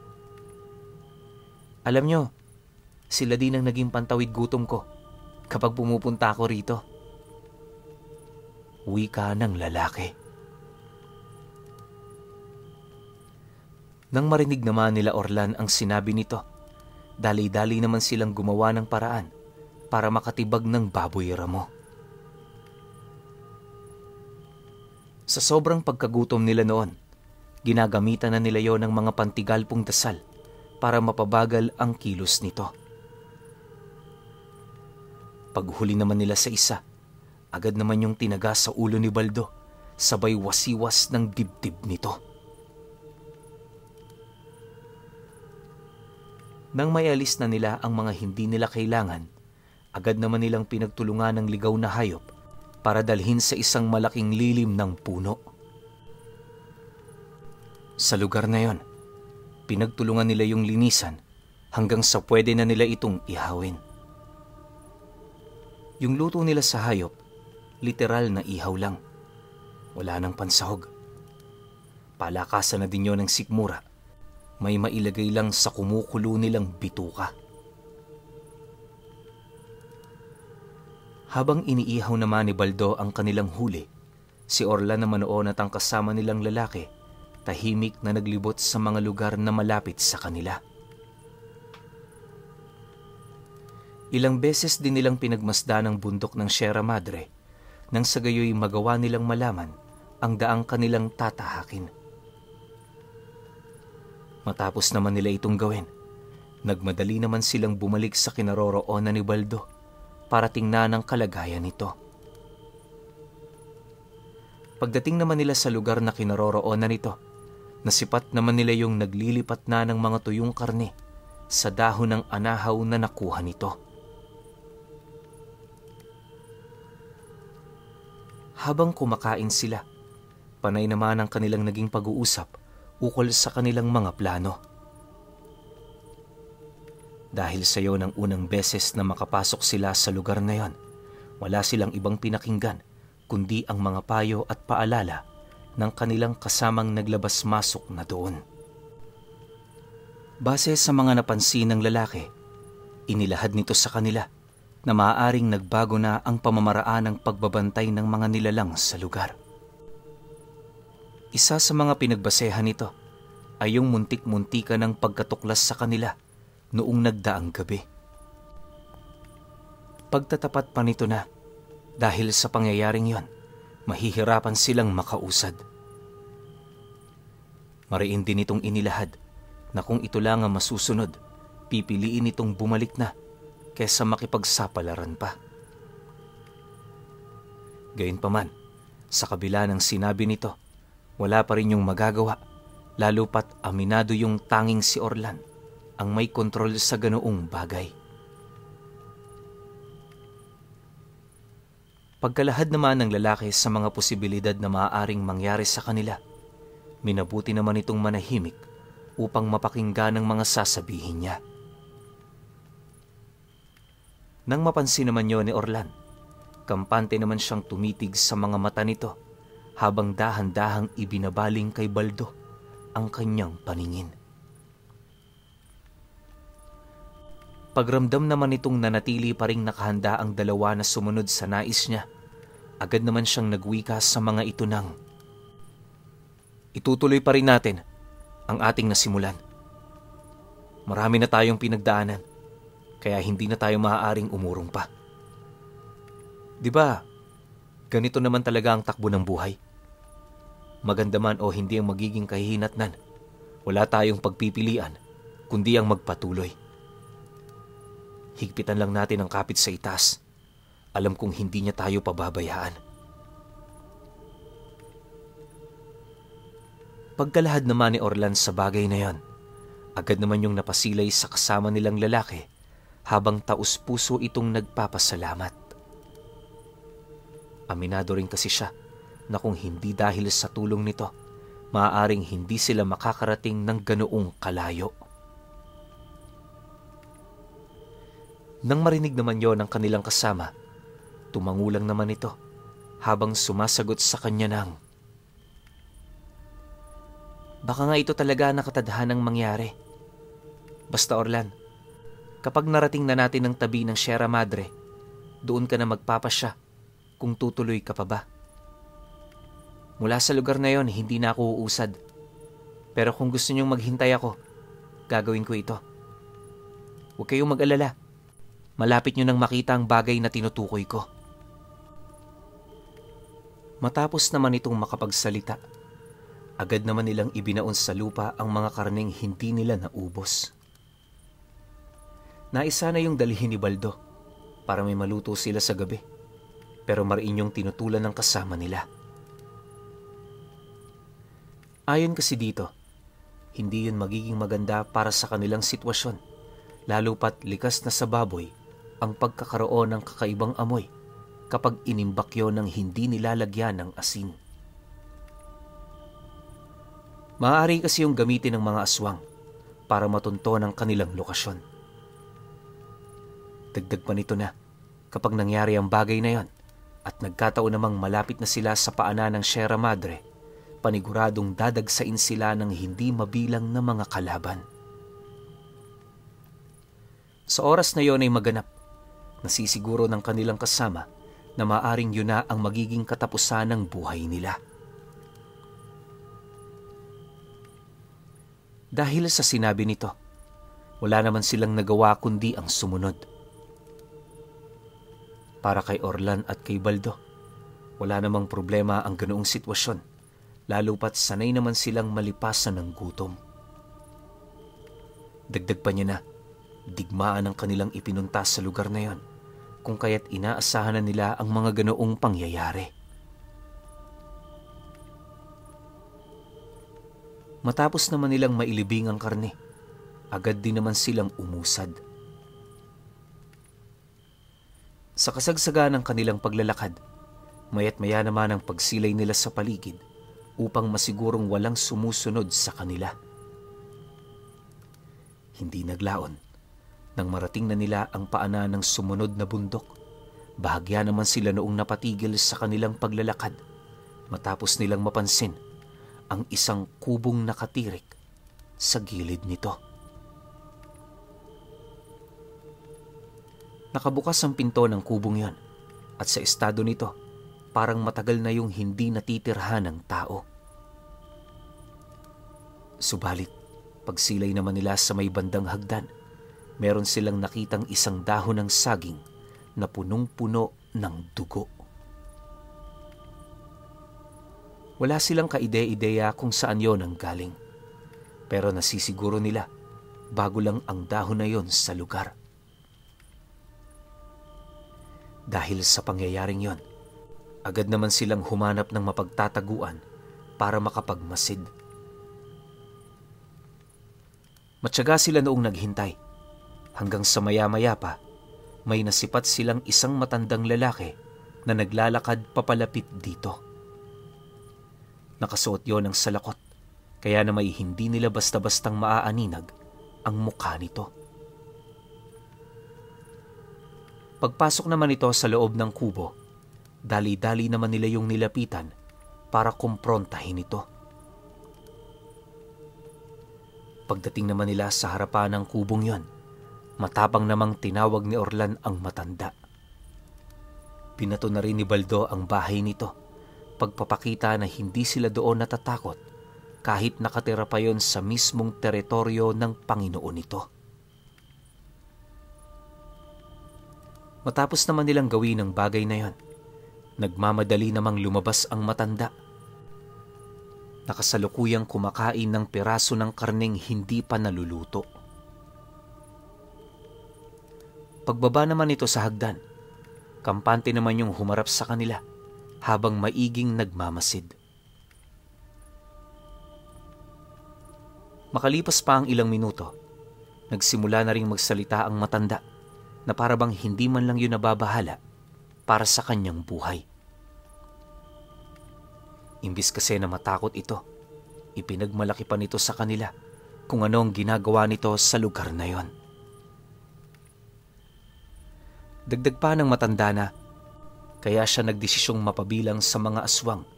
Alam nyo, sila din ang naging pantawid gutom ko kapag pumupunta ako rito. Wika ng lalaki. Nang marinig naman nila Orlan ang sinabi nito, dali-dali naman silang gumawa ng paraan para makatibag ng baboy ramo. Sa sobrang pagkagutom nila noon, ginagamitan na nila yon ng mga pantigalpong dasal para mapabagal ang kilos nito. Paghuli naman nila sa isa, agad naman yung tinaga sa ulo ni Baldo, sabay wasiwas ng dibdib nito. Nang mayalis na nila ang mga hindi nila kailangan, agad naman nilang pinagtulungan ng ligaw na hayop para dalhin sa isang malaking lilim ng puno. Sa lugar na yon, pinagtulungan nila yung linisan hanggang sa pwede na nila itong ihawin. Yung luto nila sa hayop, literal na ihaw lang. Wala nang pansahog. Palakasan na din yon ng sikmura. May mailagay lang sa kumukulo nilang bituka. Habang iniihaw naman ni Baldo ang kanilang huli, si Orlan naman noon at ang kasama nilang lalaki, tahimik na naglibot sa mga lugar na malapit sa kanila. Ilang beses din nilang pinagmasdan ang bundok ng Sierra Madre nang sa gayoy magawa nilang malaman ang daang kanilang tatahakin. Matapos naman nila itong gawin, nagmadali naman silang bumalik sa kinaroroonan ni Baldo para tingnan ang kalagayan nito. Pagdating naman nila sa lugar na kinaroroonan nito, nasipat naman nila yung naglilipat na ng mga tuyong karne sa dahon ng anahaw na nakuha nito. Habang kumakain sila, panay naman ang kanilang naging pag-uusap ukol sa kanilang mga plano. Dahil sa iyo ng unang beses na makapasok sila sa lugar na yon, wala silang ibang pinakinggan kundi ang mga payo at paalala ng kanilang kasamang naglabas-masok na doon. Base sa mga napansin ng lalaki, inilahad nito sa kanila na maaaring nagbago na ang pamamaraan ng pagbabantay ng mga nilalang sa lugar. Isa sa mga pinagbasehan nito ay yung muntik-muntika ng pagkatuklas sa kanila noong nagdaang gabi. Pagtatapat pa nito na, dahil sa pangyayaring yon, mahihirapan silang makausad. Mariin din itong inilahad na kung ito lang ang masusunod, pipiliin itong bumalik na kesa makipagsapalaran pa. Gayunpaman, sa kabila ng sinabi nito, wala pa rin yung magagawa, lalo pat aminado yung tanging si Orlan ang may kontrol sa ganoong bagay. Pagkalahad naman ng lalaki sa mga posibilidad na maaaring mangyari sa kanila, minabuti naman itong manahimik upang mapakinggan ang mga sasabihin niya. Nang mapansin naman yun ni Orlan, kampante naman siyang tumitig sa mga mata nito habang dahan-dahang ibinabaling kay Baldo ang kanyang paningin. Pagramdam naman itong nanatili pa ring nakahanda ang dalawa na sumunod sa nais niya, agad naman siyang nagwika sa mga ito ng, "Itutuloy pa rin natin ang ating nasimulan. Marami na tayong pinagdaanan, kaya hindi na tayo maaaring umurong pa. Di ba, ganito naman talaga ang takbo ng buhay. Maganda man o hindi ang magiging kahihinatnan, wala tayong pagpipilian, kundi ang magpatuloy. Higpitan lang natin ang kapit sa itaas. Alam kong hindi niya tayo pababayaan." Pagkalahad naman ni Orlan sa bagay na yon, agad naman yung napasilay sa kasama nilang lalaki habang taus-puso itong nagpapasalamat. Aminado rin kasi siya na kung hindi dahil sa tulong nito, maaaring hindi sila makakarating ng ganoong kalayo. Nang marinig naman yon ng kanilang kasama, tumangulang naman ito habang sumasagot sa kanya ng, "Baka nga ito talaga nakatadhanang mangyari. Basta Orlan, kapag narating na natin ang tabi ng Sierra Madre, doon ka na magpapasya kung tutuloy ka pa ba. Mula sa lugar na yon, hindi na ako uusad. Pero kung gusto niyong maghintay ako, gagawin ko ito. Huwag kayong mag-alala. Malapit niyo nang makita ang bagay na tinutukoy ko." Matapos naman itong makapagsalita, agad naman nilang ibinaon sa lupa ang mga karneng hindi nila naubos. Naisa na yung dalhin ni Baldo para may maluto sila sa gabi, pero mariin yung tinutulan ng kasama nila. Ayon kasi dito, hindi yun magiging maganda para sa kanilang sitwasyon, lalo pat likas na sa baboy ang pagkakaroon ng kakaibang amoy kapag inimbak yun ng hindi nilalagyan ng asin. Maaari kasi yung gamitin ng mga aswang para matunton ang kanilang lokasyon. Dagdag pa nito na kapag nangyari ang bagay na yon at nagkataon namang malapit na sila sa paanan ng Sierra Madre, paniguradong dadagsain sila ng hindi mabilang na mga kalaban. Sa oras na yon ay maganap, nasisiguro ng kanilang kasama na maaring yun na ang magiging katapusan ng buhay nila. Dahil sa sinabi nito, wala naman silang nagawa kundi ang sumunod. Para kay Orlan at kay Baldo, wala namang problema ang ganoong sitwasyon, lalo pat sanay naman silang malipasan ng gutom. Dagdag pa niya na, digmaan ang kanilang ipinunta sa lugar na yon, kung kaya't inaasahan na nila ang mga ganoong pangyayari. Matapos naman nilang mailibing ang karne, agad din naman silang umusad. Sa kasagsagan ng kanilang paglalakad, maya't maya naman ang pagsilay nila sa paligid upang masigurong walang sumusunod sa kanila. Hindi naglaon. Nang marating na nila ang paanan ng sumunod na bundok, bahagya naman sila noong napatigil sa kanilang paglalakad matapos nilang mapansin ang isang kubong nakatirik sa gilid nito. Nakabukas ang pinto ng kubong yon at sa estado nito, parang matagal na yung hindi natitirhan ng tao. Subalit, pagsilay naman nila sa may bandang hagdan, meron silang nakitang isang dahon ng saging na punong-puno ng dugo. Wala silang kaide-ideya kung saan yon ang galing, pero nasisiguro nila bago lang ang dahon na yon sa lugar. Dahil sa pangyayaring yon, Agad naman silang humanap ng mapagtataguan para makapagmasid. Matyaga sila noong naghintay, hanggang sa maya-maya pa, may nasipat silang isang matandang lalaki na naglalakad papalapit dito. Nakasuot yon ng salakot, kaya na may hindi nila basta-bastang maaaninag ang mukha nito. Pagpasok naman ito sa loob ng kubo, dali-dali naman nila yung nilapitan para kumprontahin ito. Pagdating naman nila sa harapan ng kubong yon, matapang namang tinawag ni Orlan ang matanda. Pinato na rin ni Baldo ang bahay nito, pagpapakita na hindi sila doon natatakot kahit nakatira pa yon sa mismong teritoryo ng Panginoon nito. Matapos naman nilang gawin ang bagay na yon, nagmamadali namang lumabas ang matanda. Nakasalukuyang kumakain ng piraso ng karneng hindi pa naluluto. Pagbaba naman ito sa hagdan, kampante naman yung humarap sa kanila habang maiging nagmamasid. Makalipas pa ang ilang minuto, nagsimula na ring magsalita ang matanda na para bang hindi man lang yun nababahala para sa kanyang buhay. Imbis kasi na matakot ito, ipinagmalaki pa nito sa kanila kung ano ang ginagawa nito sa lugar na yon. Dagdag pa ng matanda na kaya siya nagdesisyong mapabilang sa mga aswang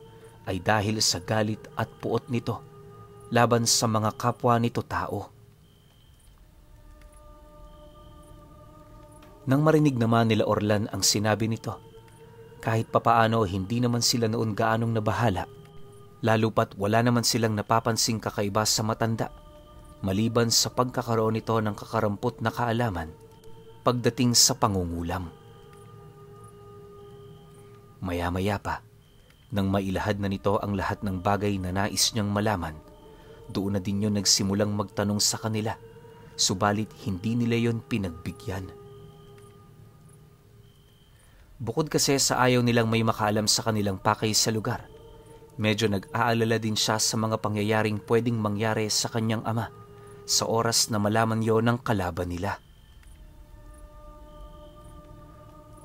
ay dahil sa galit at puot nito laban sa mga kapwa nito tao. Nang marinig naman nila Orlan ang sinabi nito, kahit papaano hindi naman sila noon gaanong nabahala, lalo pat wala naman silang napapansing kakaiba sa matanda, maliban sa pagkakaroon nito ng kakarampot na kaalaman pagdating sa pangungulam. Maya-maya pa, nang mailahad na nito ang lahat ng bagay na nais niyang malaman, doon na din yun nagsimulang magtanong sa kanila, subalit hindi nila yon pinagbigyan. Bukod kasi sa ayaw nilang may makaalam sa kanilang pakay sa lugar, medyo nag-aalala din siya sa mga pangyayaring pwedeng mangyari sa kanyang ama sa oras na malaman yon ng kalaban nila.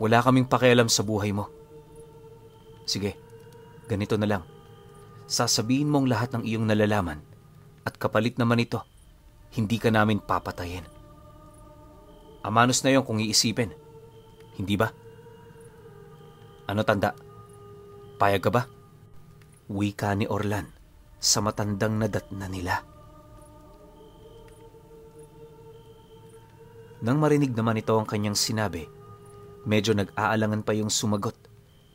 Wala kaming pakialam sa buhay mo. Sige, ganito na lang. Sasabihin mong lahat ng iyong nalalaman at kapalit naman ito, hindi ka namin papatayin. Amanos na yon kung iisipin, hindi ba? Ano tanda? Payag ka ba? Wika ni Orlan sa matandang nadatna nila. Nang marinig naman ito ang kanyang sinabi, medyo nag-aalangan pa yung sumagot,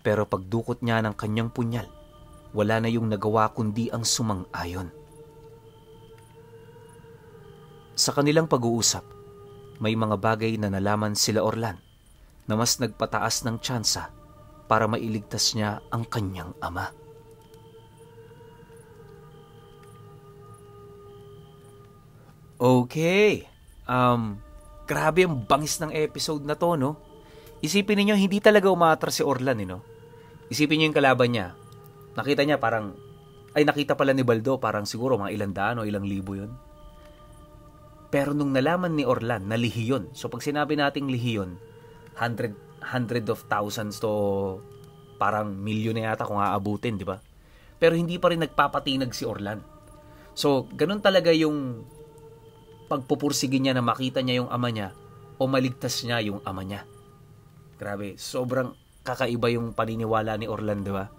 pero pagdukot niya ng kanyang punyal, wala na yung nagawa kundi ang sumang-ayon. Sa kanilang pag-uusap, may mga bagay na nalaman sila Orlan na mas nagpataas ng tsansa para mailigtas niya ang kanyang ama. Okay. Grabe ang bangis ng episode na to, no? Isipin niyo hindi talaga umatras si Orlan, no? Isipin niyo yung kalaban niya. Nakita niya parang, nakita pala ni Baldo parang siguro mga 100 o 1,000 yun. Pero nung nalaman ni Orlan na lihiyon, so pag sinabi nating lihiyon, hundred of thousands to parang milyon na yata kung aabutin, di ba? Pero hindi pa rin nagpapatinag si Orlan. So, ganun talaga yung pagpupursige niya na makita niya yung ama niya o maligtas niya yung ama niya. Grabe, sobrang kakaiba yung paniniwala ni Orlan, di ba?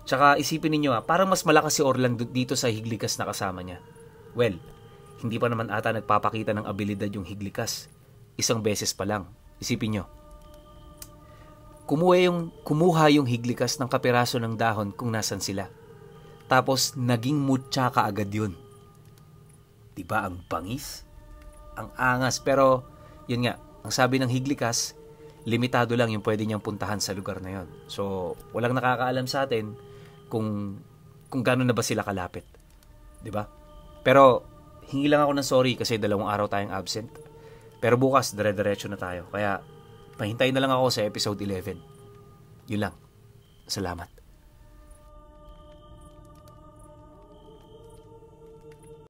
Tsaka isipin niyo parang mas malakas si Orlan dito sa Higlikas na kasama niya. Well, hindi pa naman ata nagpapakita ng abilidad yung Higlikas. Isang beses pa lang. Isipin niyo. Kumuha yung Higlikas ng kapiraso ng dahon kung nasan sila. Tapos naging mutya ka agad yun. Diba ang bangis? Ang angas. Pero yun nga, ang sabi ng Higlikas, limitado lang yung pwede niyang puntahan sa lugar na yun. So walang nakakaalam sa atin kung gano'n na ba sila kalapit. Diba? Pero hingi lang ako ng sorry kasi 2 araw tayong absent. Pero bukas dire-diretso na tayo. Kaya pahintayin na lang ako sa episode 11. Yun lang. Salamat.